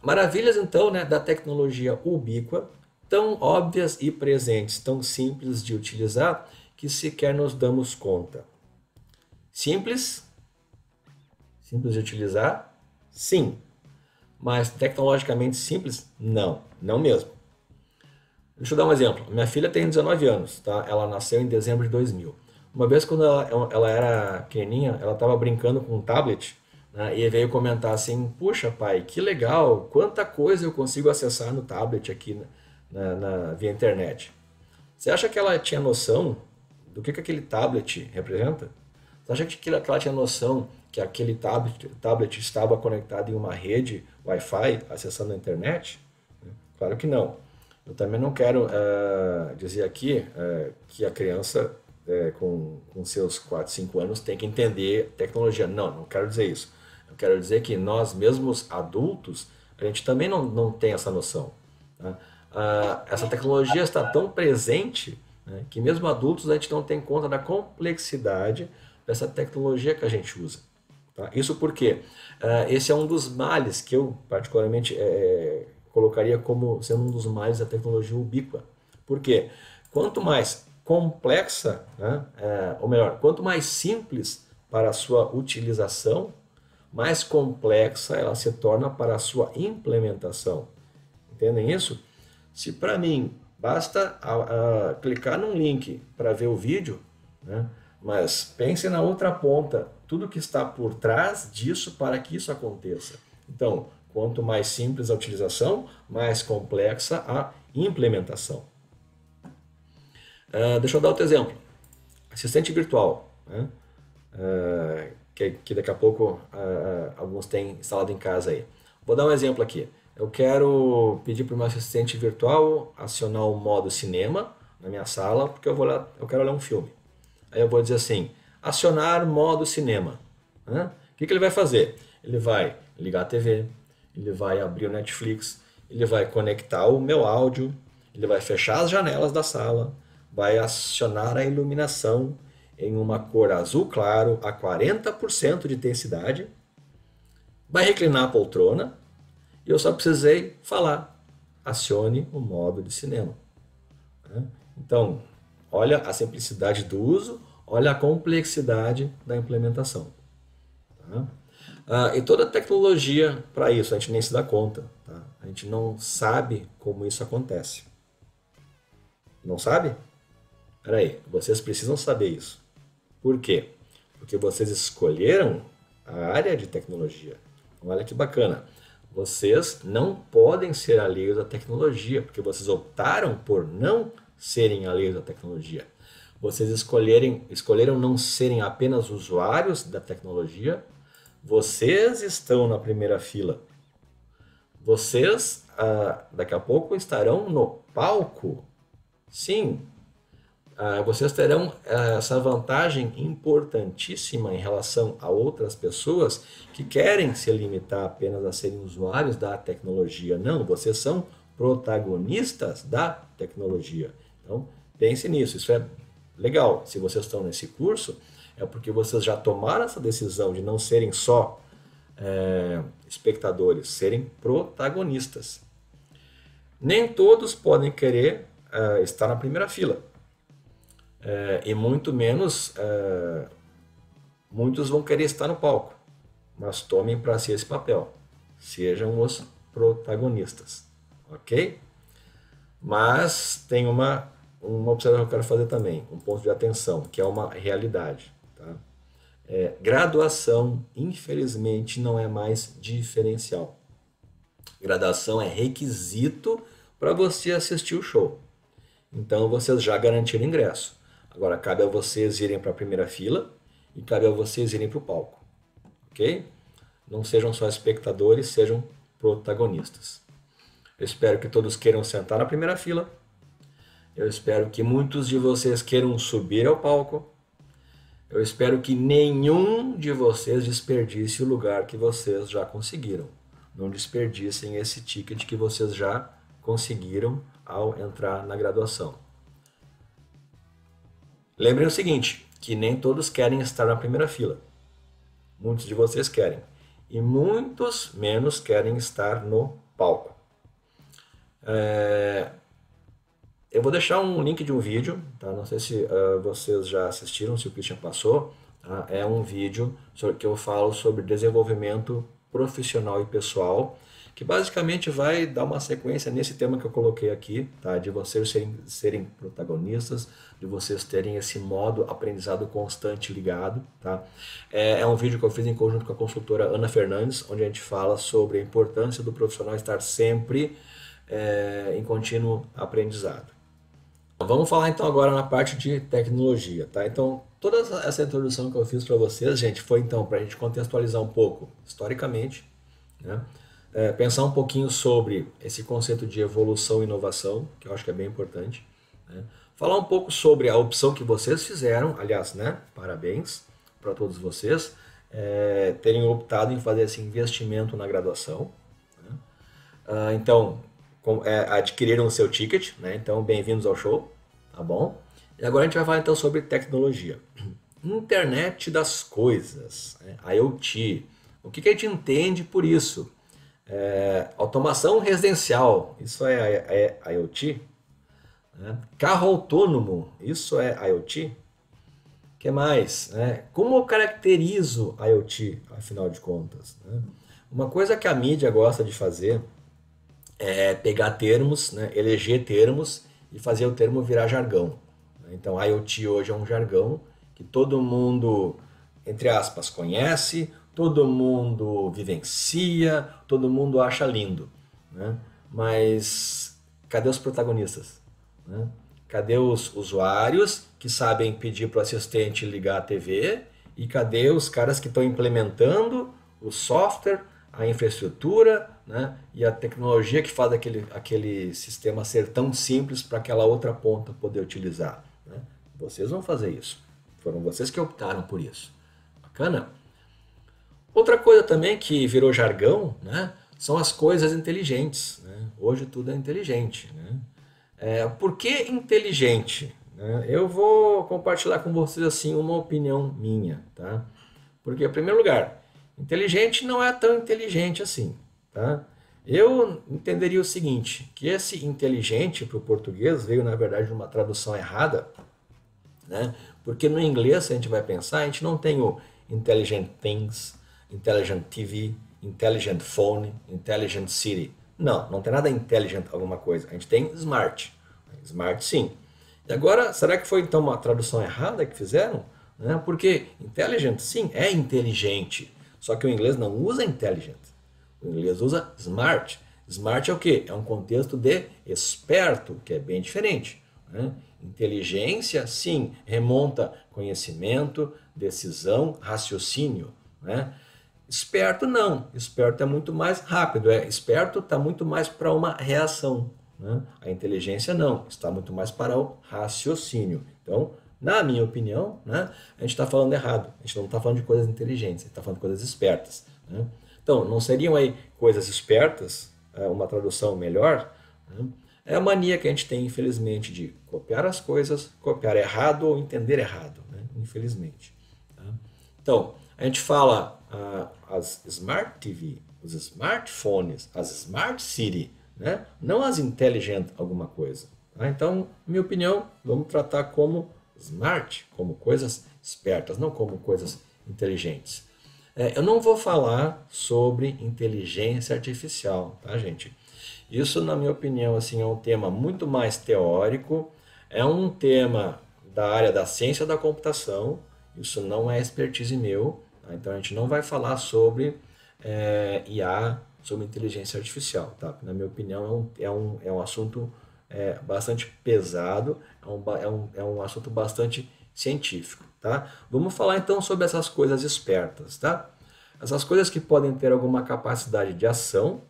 Maravilhas, então, né, da tecnologia ubíqua, tão óbvias e presentes, tão simples de utilizar, que sequer nos damos conta. Simples? Simples de utilizar? Sim. Mas tecnologicamente simples? Não, não mesmo. Deixa eu dar um exemplo. Minha filha tem 19 anos, tá? Ela nasceu em dezembro de 2000. Uma vez quando ela era pequenininha, ela estava brincando com um tablet, né, e veio comentar assim, puxa pai, que legal, quanta coisa eu consigo acessar no tablet aqui via internet. Você acha que ela tinha noção do que aquele tablet representa? Você acha que ela tinha noção que aquele tablet estava conectado em uma rede Wi-Fi acessando a internet? Claro que não. Eu também não quero dizer aqui que a criança com seus 4, 5 anos tem que entender tecnologia. Não quero dizer isso. Eu quero dizer que nós mesmos adultos, a gente também não tem essa noção. Tá? Essa tecnologia está tão presente, né, que mesmo adultos a gente não tem conta da complexidade dessa tecnologia que a gente usa. Tá? Isso porque esse é um dos males que eu particularmente colocaria como sendo um dos males da tecnologia ubíqua. Por quê? Quanto mais complexa, né, ou melhor, quanto mais simples para a sua utilização, mais complexa ela se torna para a sua implementação. Entendem isso? Se para mim basta clicar num link para ver o vídeo, né, mas pense na outra ponta, tudo que está por trás disso para que isso aconteça. Então, quanto mais simples a utilização, mais complexa a implementação. Deixa eu dar outro exemplo. Assistente virtual. Né? que daqui a pouco alguns têm instalado em casa aí. Vou dar um exemplo aqui. Eu quero pedir para o meu assistente virtual acionar o modo cinema na minha sala, porque eu quero ler um filme. Aí eu vou dizer assim, acionar modo cinema. O que ele vai fazer? Ele vai ligar a TV, ele vai abrir o Netflix, ele vai conectar o meu áudio, ele vai fechar as janelas da sala, vai acionar a iluminação em uma cor azul claro a 40% de intensidade, vai reclinar a poltrona e eu só precisei falar, acione o modo de cinema. Então, olha a simplicidade do uso, olha a complexidade da implementação. E toda a tecnologia para isso, a gente nem se dá conta. Tá? A gente não sabe como isso acontece. Não sabe? Espera aí, vocês precisam saber isso. Por quê? Porque vocês escolheram a área de tecnologia. Olha que bacana. Vocês não podem ser alheios à tecnologia, porque vocês optaram por não serem alheios à tecnologia. Vocês escolheram não serem apenas usuários da tecnologia. Vocês estão na primeira fila. Vocês, daqui a pouco, estarão no palco. Sim, vocês terão essa vantagem importantíssima em relação a outras pessoas que querem se limitar apenas a serem usuários da tecnologia. Não, vocês são protagonistas da tecnologia. Então, pense nisso, isso é legal. Se vocês estão nesse curso, é porque vocês já tomaram essa decisão de não serem só espectadores, serem protagonistas. Nem todos podem querer estar na primeira fila. E muito menos muitos vão querer estar no palco, mas tomem para si esse papel, sejam os protagonistas, ok? Mas tem uma observação que eu quero fazer também, um ponto de atenção, que é uma realidade. Tá? Graduação, infelizmente, não é mais diferencial. Graduação é requisito para você assistir o show. Então vocês já garantiram ingresso. Agora cabe a vocês irem para a primeira fila e cabe a vocês irem para o palco. Ok? Não sejam só espectadores, sejam protagonistas. Eu espero que todos queiram sentar na primeira fila. Eu espero que muitos de vocês queiram subir ao palco. Eu espero que nenhum de vocês desperdice o lugar que vocês já conseguiram. Não desperdicem esse ticket que vocês já conseguiram ao entrar na graduação. Lembrem o seguinte, que nem todos querem estar na primeira fila. Muitos de vocês querem. E muitos menos querem estar no palco. Eu vou deixar um link de um vídeo, tá? Não sei se vocês já assistiram, se o Christian passou. Tá? É um vídeo que eu falo sobre desenvolvimento profissional e pessoal, que basicamente vai dar uma sequência nesse tema que eu coloquei aqui, tá? De vocês serem protagonistas, de vocês terem esse modo aprendizado constante ligado. Tá? É um vídeo que eu fiz em conjunto com a consultora Ana Fernandes, onde a gente fala sobre a importância do profissional estar sempre em contínuo aprendizado. Vamos falar então agora na parte de tecnologia. Tá? Então, toda essa introdução que eu fiz para vocês, gente, foi então para a gente contextualizar um pouco historicamente, né? Pensar um pouquinho sobre esse conceito de evolução e inovação, que eu acho que é bem importante. Né? Falar um pouco sobre a opção que vocês fizeram, aliás, né? Parabéns para todos vocês, terem optado em fazer esse investimento na graduação. Né? Então, adquiriram o seu ticket, né? Então bem-vindos ao show, tá bom? E agora a gente vai falar então sobre tecnologia. Internet das coisas, né? IoT. O que a gente entende por isso? Automação residencial, isso é IoT? Né? Carro autônomo, isso é IoT? O que mais? Né? Como eu caracterizo IoT, afinal de contas? Né? Uma coisa que a mídia gosta de fazer é pegar termos, né? Eleger termos e fazer o termo virar jargão. Então, IoT hoje é um jargão que todo mundo, entre aspas, conhece, todo mundo vivencia, todo mundo acha lindo, né? Mas cadê os protagonistas? Né? Cadê os usuários que sabem pedir para o assistente ligar a TV E cadê os caras que estão implementando o software, a infraestrutura, né, e a tecnologia que faz aquele sistema ser tão simples para aquela outra ponta poder utilizar, né? Vocês vão fazer isso. Foram vocês que optaram por isso. Bacana? Outra coisa também que virou jargão, né, são as coisas inteligentes, né? Hoje tudo é inteligente, né? Por que inteligente? Né? Eu vou compartilhar com vocês assim uma opinião minha, tá? Porque, em primeiro lugar, inteligente não é tão inteligente assim, tá? Eu entenderia o seguinte, que esse inteligente para o português veio, na verdade, de uma tradução errada, né? Porque no inglês, se a gente vai pensar, a gente não tem o intelligent things, intelligent TV, intelligent phone, intelligent city. Não, não tem nada intelligent alguma coisa. A gente tem smart. Smart sim. E agora, será que foi então uma tradução errada que fizeram? Né? Porque intelligent sim é inteligente. Só que o inglês não usa intelligent. O inglês usa smart. Smart é o quê? É um contexto de esperto, que é bem diferente, né? Inteligência, sim, remonta conhecimento, decisão, raciocínio, né? Esperto não. Esperto é muito mais rápido. Esperto está muito mais para uma reação, né? A inteligência não. Está muito mais para o raciocínio. Então, na minha opinião, né, a gente está falando errado. A gente não está falando de coisas inteligentes, a gente está falando de coisas espertas, né? Então, não seriam aí coisas espertas, uma tradução melhor, né? É a mania que a gente tem, infelizmente, de copiar as coisas, copiar errado ou entender errado, né? Infelizmente. Tá? Então, a gente fala as Smart TV, os smartphones, as Smart City, né? Não as intelligent alguma coisa. Tá? Então, minha opinião, vamos tratar como smart, como coisas espertas, não como coisas inteligentes. Eu não vou falar sobre inteligência artificial, tá, gente? Isso, na minha opinião, assim, é um tema muito mais teórico, é um tema da área da ciência da computação, isso não é expertise meu, tá? Então a gente não vai falar sobre IA, sobre inteligência artificial, tá? Na minha opinião, é um assunto bastante pesado, é um assunto bastante científico, tá? Vamos falar então sobre essas coisas espertas, tá? Essas coisas que podem ter alguma capacidade de ação,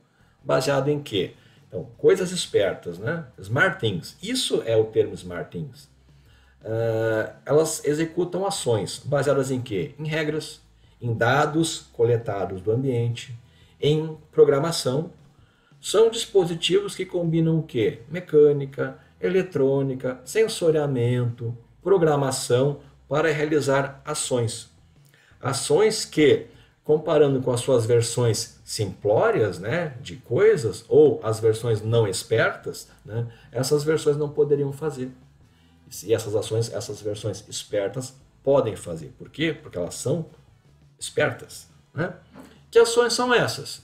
baseado em quê? Então, coisas espertas, né? Smart things, isso é o termo smart things. Elas executam ações baseadas em quê? Em regras, em dados coletados do ambiente, em programação. São dispositivos que combinam o quê? Mecânica, eletrônica, sensoriamento, programação para realizar ações. Ações que, comparando com as suas versões simplórias, né, de coisas, ou as versões não espertas, né, essas versões não poderiam fazer. E essas ações, essas versões espertas podem fazer. Por quê? Porque elas são espertas, né? Que ações são essas?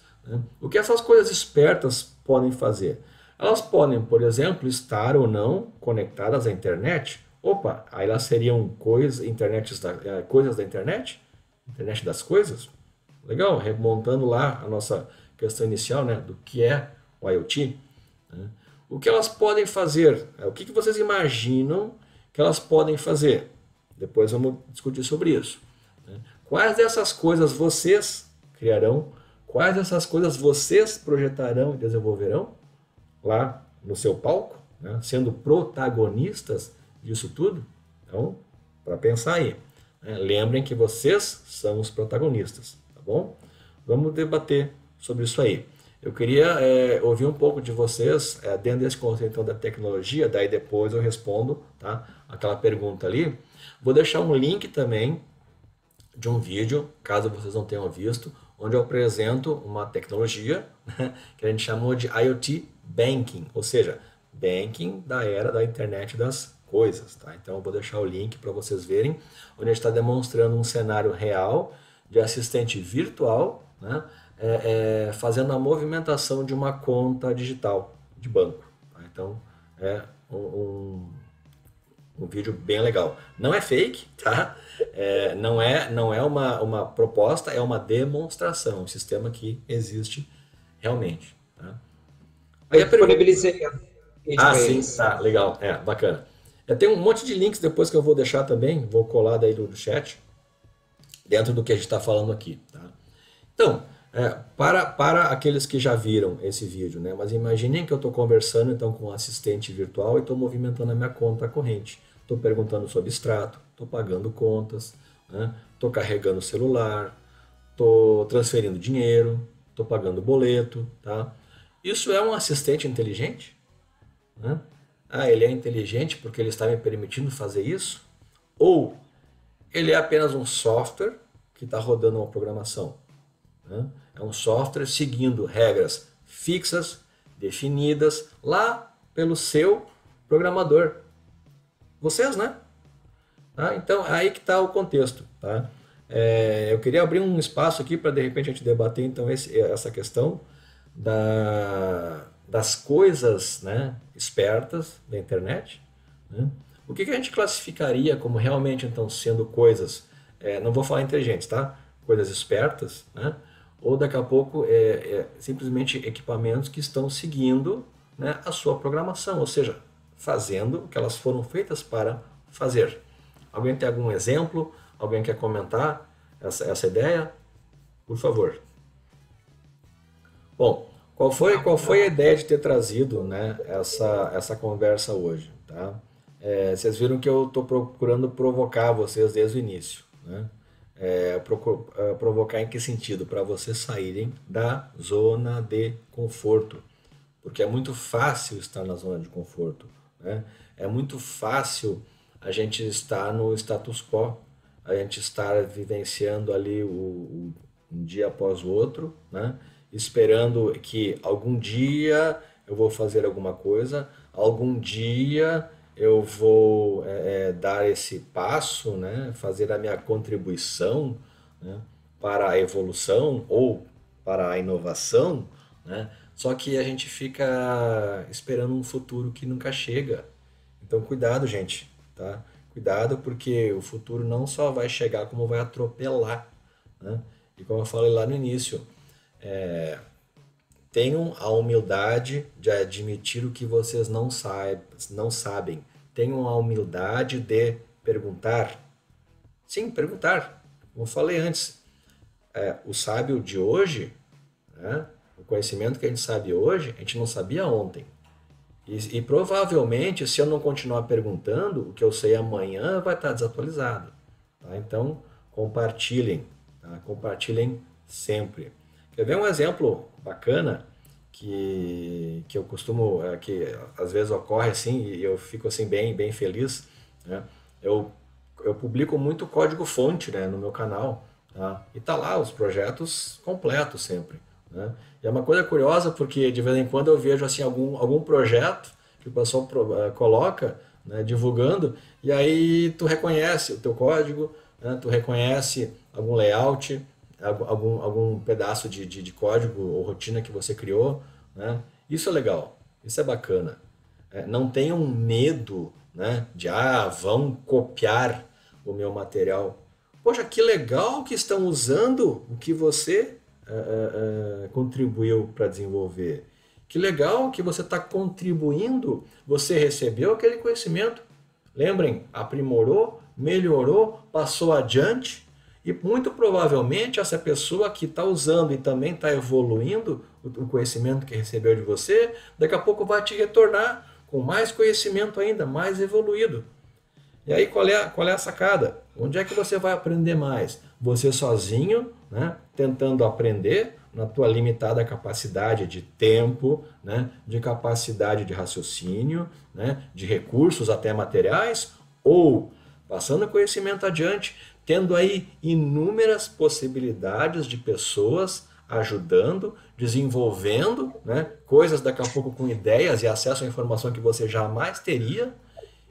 O que essas coisas espertas podem fazer? Elas podem, por exemplo, estar ou não conectadas à internet. Opa, aí elas seriam coisas da internet? Internet das coisas? Legal, remontando lá a nossa questão inicial, né, do que é o IoT. Né? O que elas podem fazer? O que vocês imaginam que elas podem fazer? Depois vamos discutir sobre isso. Né? Quais dessas coisas vocês criarão? Quais dessas coisas vocês projetarão e desenvolverão lá no seu palco, né? Sendo protagonistas disso tudo? Então, para pensar aí. Né? Lembrem que vocês são os protagonistas, tá bom? Vamos debater sobre isso aí. Eu queria ouvir um pouco de vocês dentro desse conceito então, da tecnologia, daí depois eu respondo, tá? Aquela pergunta ali. Vou deixar um link também de um vídeo, caso vocês não tenham visto, onde eu apresento uma tecnologia, né, que a gente chamou de IoT Banking, ou seja, banking da era da internet das coisas. Tá? Então eu vou deixar o link para vocês verem, onde a gente está demonstrando um cenário real de assistente virtual, né, fazendo a movimentação de uma conta digital de banco. Tá? Então é um vídeo bem legal. Não é fake, tá? Não é uma proposta, é uma demonstração, um sistema que existe realmente. Tá? Aí eu disponibilizei. Sim, tá, legal, bacana. Tem um monte de links depois que eu vou deixar também, vou colar daí do chat. dentro do que a gente está falando aqui, tá? Então, para aqueles que já viram esse vídeo, né? Mas imaginem que eu estou conversando então com um assistente virtual e estou movimentando a minha conta corrente. Estou perguntando sobre extrato, estou pagando contas, né? Estou carregando o celular, estou transferindo dinheiro, estou pagando boleto, tá? Isso é um assistente inteligente? Né? Ah, ele é inteligente porque ele está me permitindo fazer isso? Ou ele é apenas um software que está rodando uma programação? Né? É um software seguindo regras fixas, definidas lá pelo seu programador. Vocês, né? Tá? Então, aí que está o contexto. Tá? Eu queria abrir um espaço aqui para, de repente, a gente debater então, essa questão das coisas, né, espertas da internet. Né? O que a gente classificaria como realmente então sendo coisas, não vou falar inteligentes, tá? Coisas espertas, né? Ou daqui a pouco simplesmente equipamentos que estão seguindo, né, a sua programação, ou seja, fazendo o que elas foram feitas para fazer. Alguém tem algum exemplo? Alguém quer comentar essa ideia? Por favor. Bom, qual foi a ideia de ter trazido, né, essa conversa hoje? Tá? Vocês viram que eu estou procurando provocar vocês desde o início. Né? Provocar em que sentido? Para vocês saírem da zona de conforto. Porque é muito fácil estar na zona de conforto. Né? É muito fácil a gente estar no status quo, a gente estar vivenciando ali um dia após o outro, né? Esperando que algum dia eu vou fazer alguma coisa, algum dia eu vou dar esse passo, né? Fazer a minha contribuição, né? Para a evolução ou para a inovação, né? Só que a gente fica esperando um futuro que nunca chega. Então cuidado, gente, tá? Cuidado porque o futuro não só vai chegar, como vai atropelar, né? E como eu falei lá no início, tenham a humildade de admitir o que vocês não sabem. Tenham a humildade de perguntar. Sim, perguntar. Como eu falei antes, o sábio de hoje, né? O conhecimento que a gente sabe hoje, a gente não sabia ontem. E provavelmente, se eu não continuar perguntando, o que eu sei amanhã vai estar desatualizado. Tá? Então, compartilhem. Tá? Compartilhem sempre. Quer ver um exemplo bacana que eu costumo, que às vezes ocorre assim, e eu fico assim bem feliz, né? Eu publico muito código-fonte, né, no meu canal, tá? E tá lá os projetos completos sempre, né? E é uma coisa curiosa porque de vez em quando eu vejo assim algum projeto que o pessoal coloca, né, divulgando, e aí tu reconhece o teu código, né, tu reconhece algum layout, algum pedaço de código ou rotina que você criou, né? Isso é legal, isso é bacana. Não tenham medo, né, de vão copiar o meu material. Poxa, que legal que estão usando o que você contribuiu para desenvolver. Que legal que você está contribuindo, você recebeu aquele conhecimento. Lembrem, aprimorou, melhorou, passou adiante. E muito provavelmente essa pessoa que está usando e também está evoluindo o conhecimento que recebeu de você, daqui a pouco vai te retornar com mais conhecimento ainda, mais evoluído. E aí qual é a sacada? Onde é que você vai aprender mais? Você sozinho, né, tentando aprender na tua limitada capacidade de tempo, né, de capacidade de raciocínio, né, de recursos até materiais, ou passando conhecimento adiante, tendo aí inúmeras possibilidades de pessoas ajudando, desenvolvendo, né, coisas daqui a pouco com ideias e acesso à informação que você jamais teria,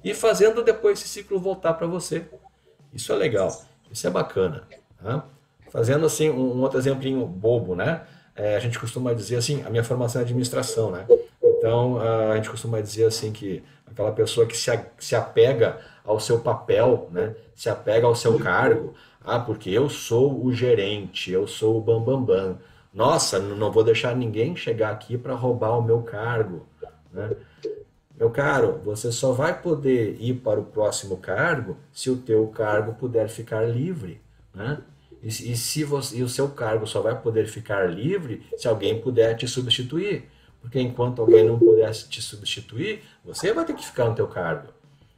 e fazendo depois esse ciclo voltar para você. Isso é legal, isso é bacana. Tá? Fazendo assim um outro exemplinho bobo, né? A gente costuma dizer assim, a minha formação é administração, né? Então a gente costuma dizer assim que aquela pessoa que se apega ao seu papel, né? Se apega ao seu cargo. Porque eu sou o gerente, eu sou o bambambam. Nossa, não vou deixar ninguém chegar aqui para roubar o meu cargo, né? Meu caro, você só vai poder ir para o próximo cargo se o teu cargo puder ficar livre, né? E o seu cargo só vai poder ficar livre se alguém puder te substituir. Porque enquanto alguém não puder te substituir, você vai ter que ficar no teu cargo.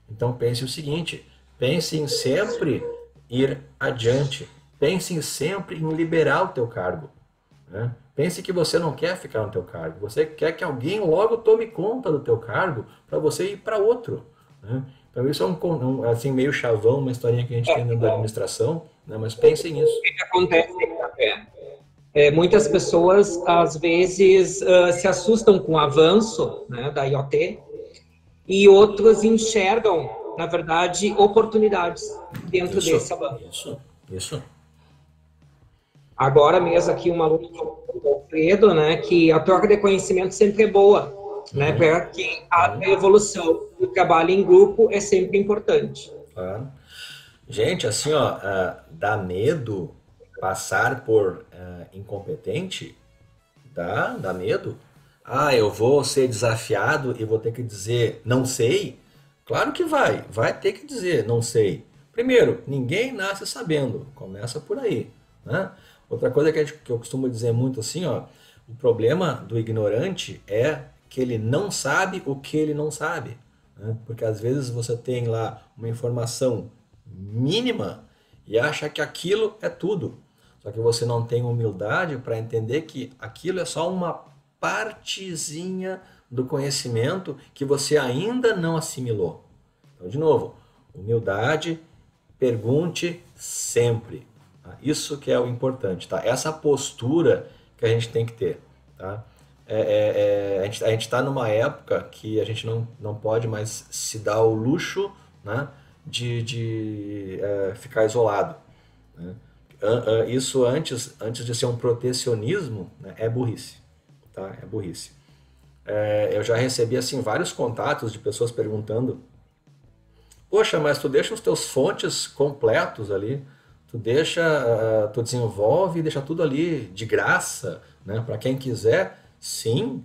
Então pense o seguinte, pense em sempre ir adiante. Pense em sempre em liberar o teu cargo, né? Pense que você não quer ficar no teu cargo, você quer que alguém logo tome conta do teu cargo para você ir para outro, né? Então isso é assim, meio chavão, uma historinha que a gente tem dentro da administração, né? Mas pense nisso. O que acontece muitas pessoas, às vezes, se assustam com o avanço, né, da IoT, e outros enxergam, na verdade, oportunidades dentro desse avanço. Isso. Agora mesmo aqui uma aluno do Alfredo, né, que a troca de conhecimento sempre é boa, né, para que a evolução do trabalho em grupo é sempre importante. Claro. Gente, assim, ó, dá medo passar por incompetente? Dá medo? Ah, eu vou ser desafiado e vou ter que dizer não sei? Claro que vai ter que dizer não sei. Primeiro, ninguém nasce sabendo, começa por aí, né? Outra coisa que eu costumo dizer muito assim, ó, o problema do ignorante é que ele não sabe o que ele não sabe, né? Porque às vezes você tem lá uma informação mínima e acha que aquilo é tudo. Só que você não tem humildade para entender que aquilo é só uma partezinha do conhecimento que você ainda não assimilou. Então, de novo, humildade, pergunte sempre. Tá? Isso que é o importante, tá? Essa postura que a gente tem que ter, tá? A gente está numa época que a gente não pode mais se dar o luxo, né, de ficar isolado, né? Isso antes de ser um protecionismo, né, é burrice, tá? É burrice. Eu já recebi assim vários contatos de pessoas perguntando: poxa, mas tu deixa os teus fontes completos ali, tu desenvolve e deixa tudo ali de graça, né, para quem quiser. Sim,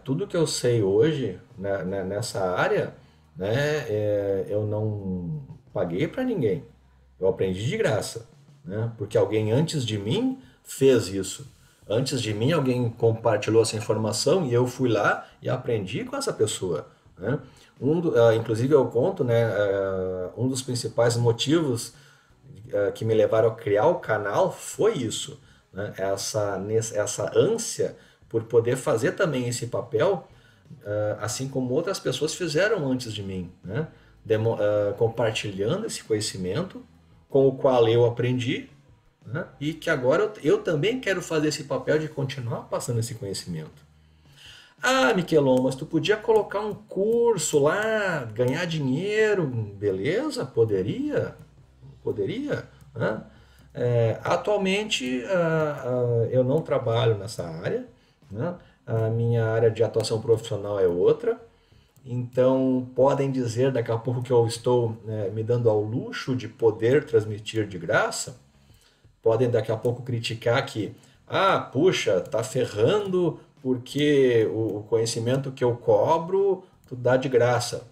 tudo que eu sei hoje, né, nessa área, né, eu não paguei para ninguém. Eu aprendi de graça, né, porque alguém antes de mim fez isso. Antes de mim, alguém compartilhou essa informação e eu fui lá e aprendi com essa pessoa, né? Inclusive, eu conto, né, um dos principais motivos que me levaram a criar o canal foi isso, né? Essa ânsia por poder fazer também esse papel, assim como outras pessoas fizeram antes de mim, né? Compartilhando esse conhecimento com o qual eu aprendi, né? E que agora eu também quero fazer esse papel de continuar passando esse conhecimento. Ah, Miquelon, mas tu podia colocar um curso lá, ganhar dinheiro, beleza? Poderia, né? Atualmente eu não trabalho nessa área, né? A minha área de atuação profissional é outra, então podem dizer daqui a pouco que eu estou me dando ao luxo de poder transmitir de graça, podem daqui a pouco criticar que, puxa, tá ferrando porque o conhecimento que eu cobro tu dá de graça.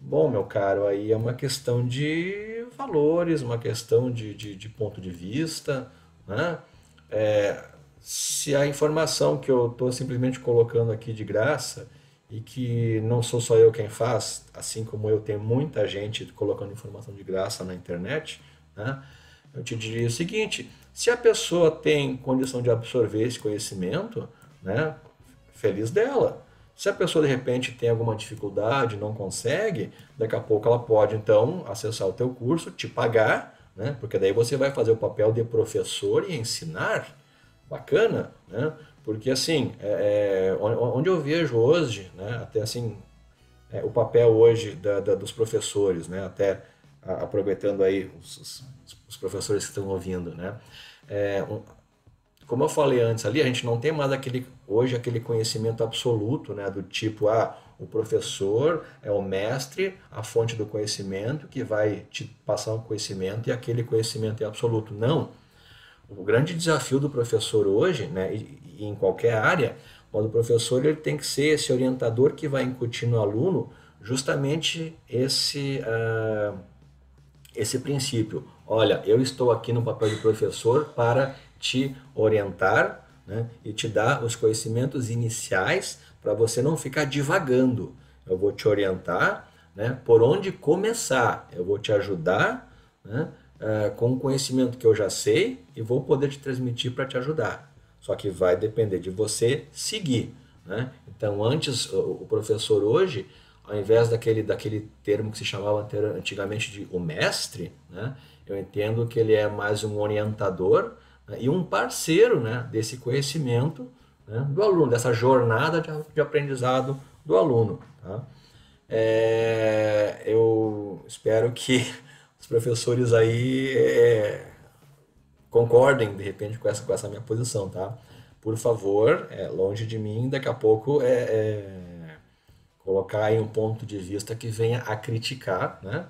Bom, meu caro, aí é uma questão de valores, uma questão de ponto de vista, né? Se a informação que eu estou simplesmente colocando aqui de graça e que não sou só eu quem faz, assim como eu tenho muita gente colocando informação de graça na internet, né? Eu te diria o seguinte: se a pessoa tem condição de absorver esse conhecimento, né, feliz dela. Se a pessoa de repente tem alguma dificuldade, não consegue, daqui a pouco ela pode então acessar o teu curso, te pagar, né, porque daí você vai fazer o papel de professor e ensinar. Bacana, né? Porque assim, onde eu vejo hoje, né, até assim, o papel hoje dos professores, né, até aproveitando aí os professores que estão ouvindo, né? Como eu falei antes ali, a gente não tem mais hoje aquele conhecimento absoluto, né? Do tipo, o professor é o mestre, a fonte do conhecimento que vai te passar um conhecimento e aquele conhecimento é absoluto. Não. O grande desafio do professor hoje, né, e em qualquer área, o professor ele tem que ser esse orientador que vai incutir no aluno justamente esse princípio. olha, eu estou aqui no papel de professor para te orientar, né, e te dar os conhecimentos iniciais para você não ficar divagando. Eu vou te orientar, né, por onde começar. Eu vou te ajudar, né, com o conhecimento que eu já sei e vou poder te transmitir para te ajudar. Só que vai depender de você seguir, né? Então, antes, o professor hoje, ao invés daquele termo que se chamava antigamente de o mestre, né, eu entendo que ele é mais um orientador, né, e um parceiro, né, desse conhecimento, né, do aluno, dessa jornada de aprendizado do aluno. Tá? Eu espero que os professores aí concordem de repente com essa minha posição, tá? Por favor, longe de mim, daqui a pouco colocar aí um ponto de vista que venha a criticar, né,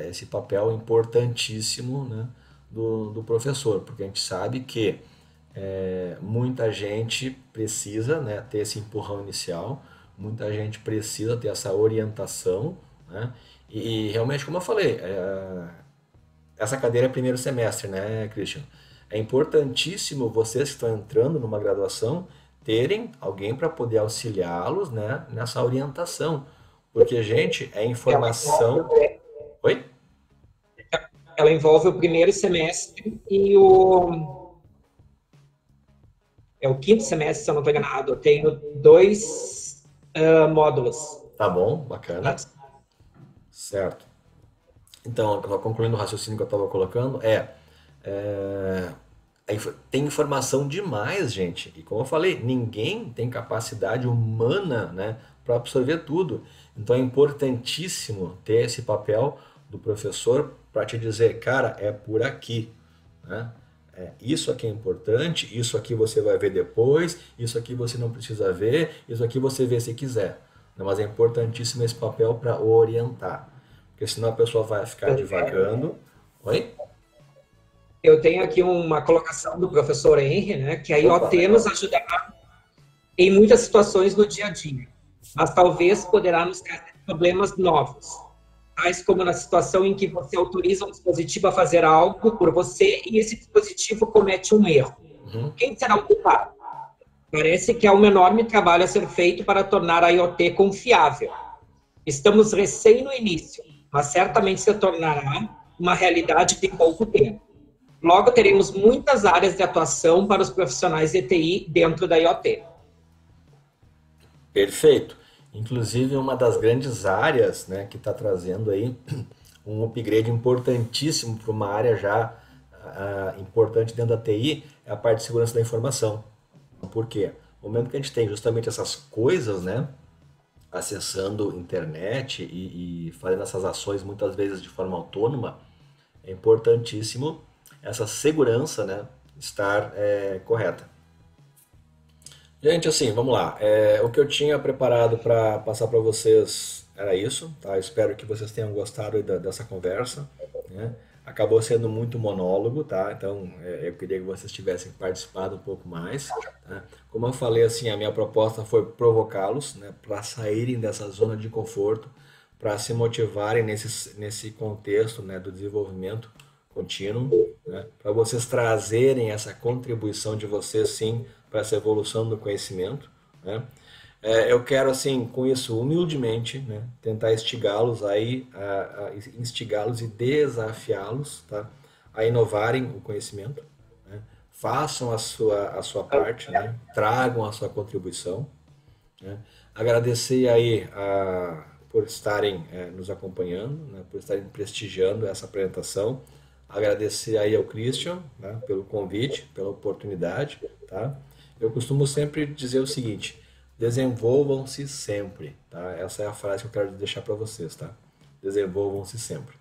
esse papel importantíssimo, né, do professor, porque a gente sabe que muita gente precisa, né, ter esse empurrão inicial, muita gente precisa ter essa orientação, né, e realmente, como eu falei, essa cadeira é primeiro semestre, né, Christian? É importantíssimo vocês que estão entrando numa graduação terem alguém para poder auxiliá-los, né, nessa orientação. Porque, gente, é informação. Oi? Ela envolve o primeiro semestre e é o quinto semestre, se eu não estou enganado. Eu tenho 2 módulos. Tá bom, bacana. Certo. Então, concluindo o raciocínio que eu estava colocando, tem informação demais, gente. E como eu falei, ninguém tem capacidade humana, né, para absorver tudo. Então é importantíssimo ter esse papel do professor para te dizer, cara, é por aqui, né? Isso aqui é importante, isso aqui você vai ver depois, isso aqui você não precisa ver, isso aqui você vê se quiser. Mas é importantíssimo esse papel para orientar. Porque senão a pessoa vai ficar divagando. Oi? Eu tenho aqui uma colocação do professor Henry, né, que a IoT nos ajudará em muitas situações no dia a dia, mas talvez poderá nos trazer problemas novos, tais como na situação em que você autoriza um dispositivo a fazer algo por você e esse dispositivo comete um erro. Quem será o culpado? Parece que há um enorme trabalho a ser feito para tornar a IoT confiável. Estamos recém no início, mas certamente se tornará uma realidade em pouco tempo. Logo, teremos muitas áreas de atuação para os profissionais de TI dentro da IoT. Perfeito. Inclusive, uma das grandes áreas, né, que está trazendo aí um upgrade importantíssimo para uma área já importante dentro da TI é a parte de segurança da informação. Por quê? No momento que a gente tem justamente essas coisas, né, acessando internet e fazendo essas ações muitas vezes de forma autônoma, é importantíssimo essa segurança, né, estar correta. Gente, assim, vamos lá. O que eu tinha preparado para passar para vocês era isso, tá? Espero que vocês tenham gostado aí dessa conversa, né? Acabou sendo muito monólogo, tá? Então, eu queria que vocês tivessem participado um pouco mais, tá? Como eu falei, assim, a minha proposta foi provocá-los, né, para saírem dessa zona de conforto, para se motivarem nesse contexto, né, do desenvolvimento contínuo, né, para vocês trazerem essa contribuição de vocês, sim, para essa evolução do conhecimento, né? Eu quero, assim, com isso, humildemente, né, tentar instigá-los instigá-los e desafiá-los, tá, a inovarem o conhecimento, né? Façam a sua parte, né? Tragam a sua contribuição, né? Agradecer aí por estarem nos acompanhando, né, por estarem prestigiando essa apresentação. Agradecer aí ao Christian, né, pelo convite, pela oportunidade, tá? Eu costumo sempre dizer o seguinte: desenvolvam-se sempre, tá? Essa é a frase que eu quero deixar para vocês, tá? Desenvolvam-se sempre.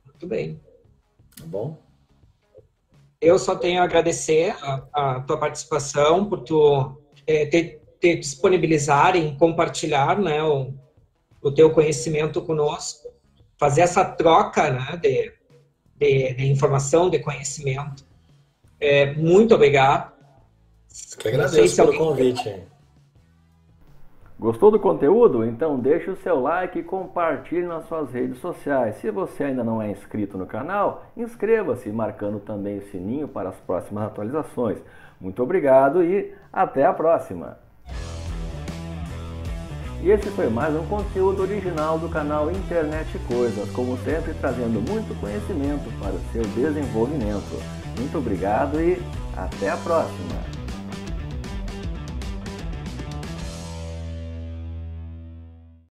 Muito bem. Tá bom? Eu só tenho a agradecer a tua participação, por tu ter disponibilizar em compartilhar, né, o teu conhecimento conosco, fazer essa troca, né, de informação, de conhecimento. Muito obrigado. Eu que agradeço pelo convite. Gostou do conteúdo? Então deixe o seu like e compartilhe nas suas redes sociais. Se você ainda não é inscrito no canal, inscreva-se, marcando também o sininho para as próximas atualizações. Muito obrigado e até a próxima! E esse foi mais um conteúdo original do canal Internet Coisas, como sempre trazendo muito conhecimento para o seu desenvolvimento. Muito obrigado e até a próxima!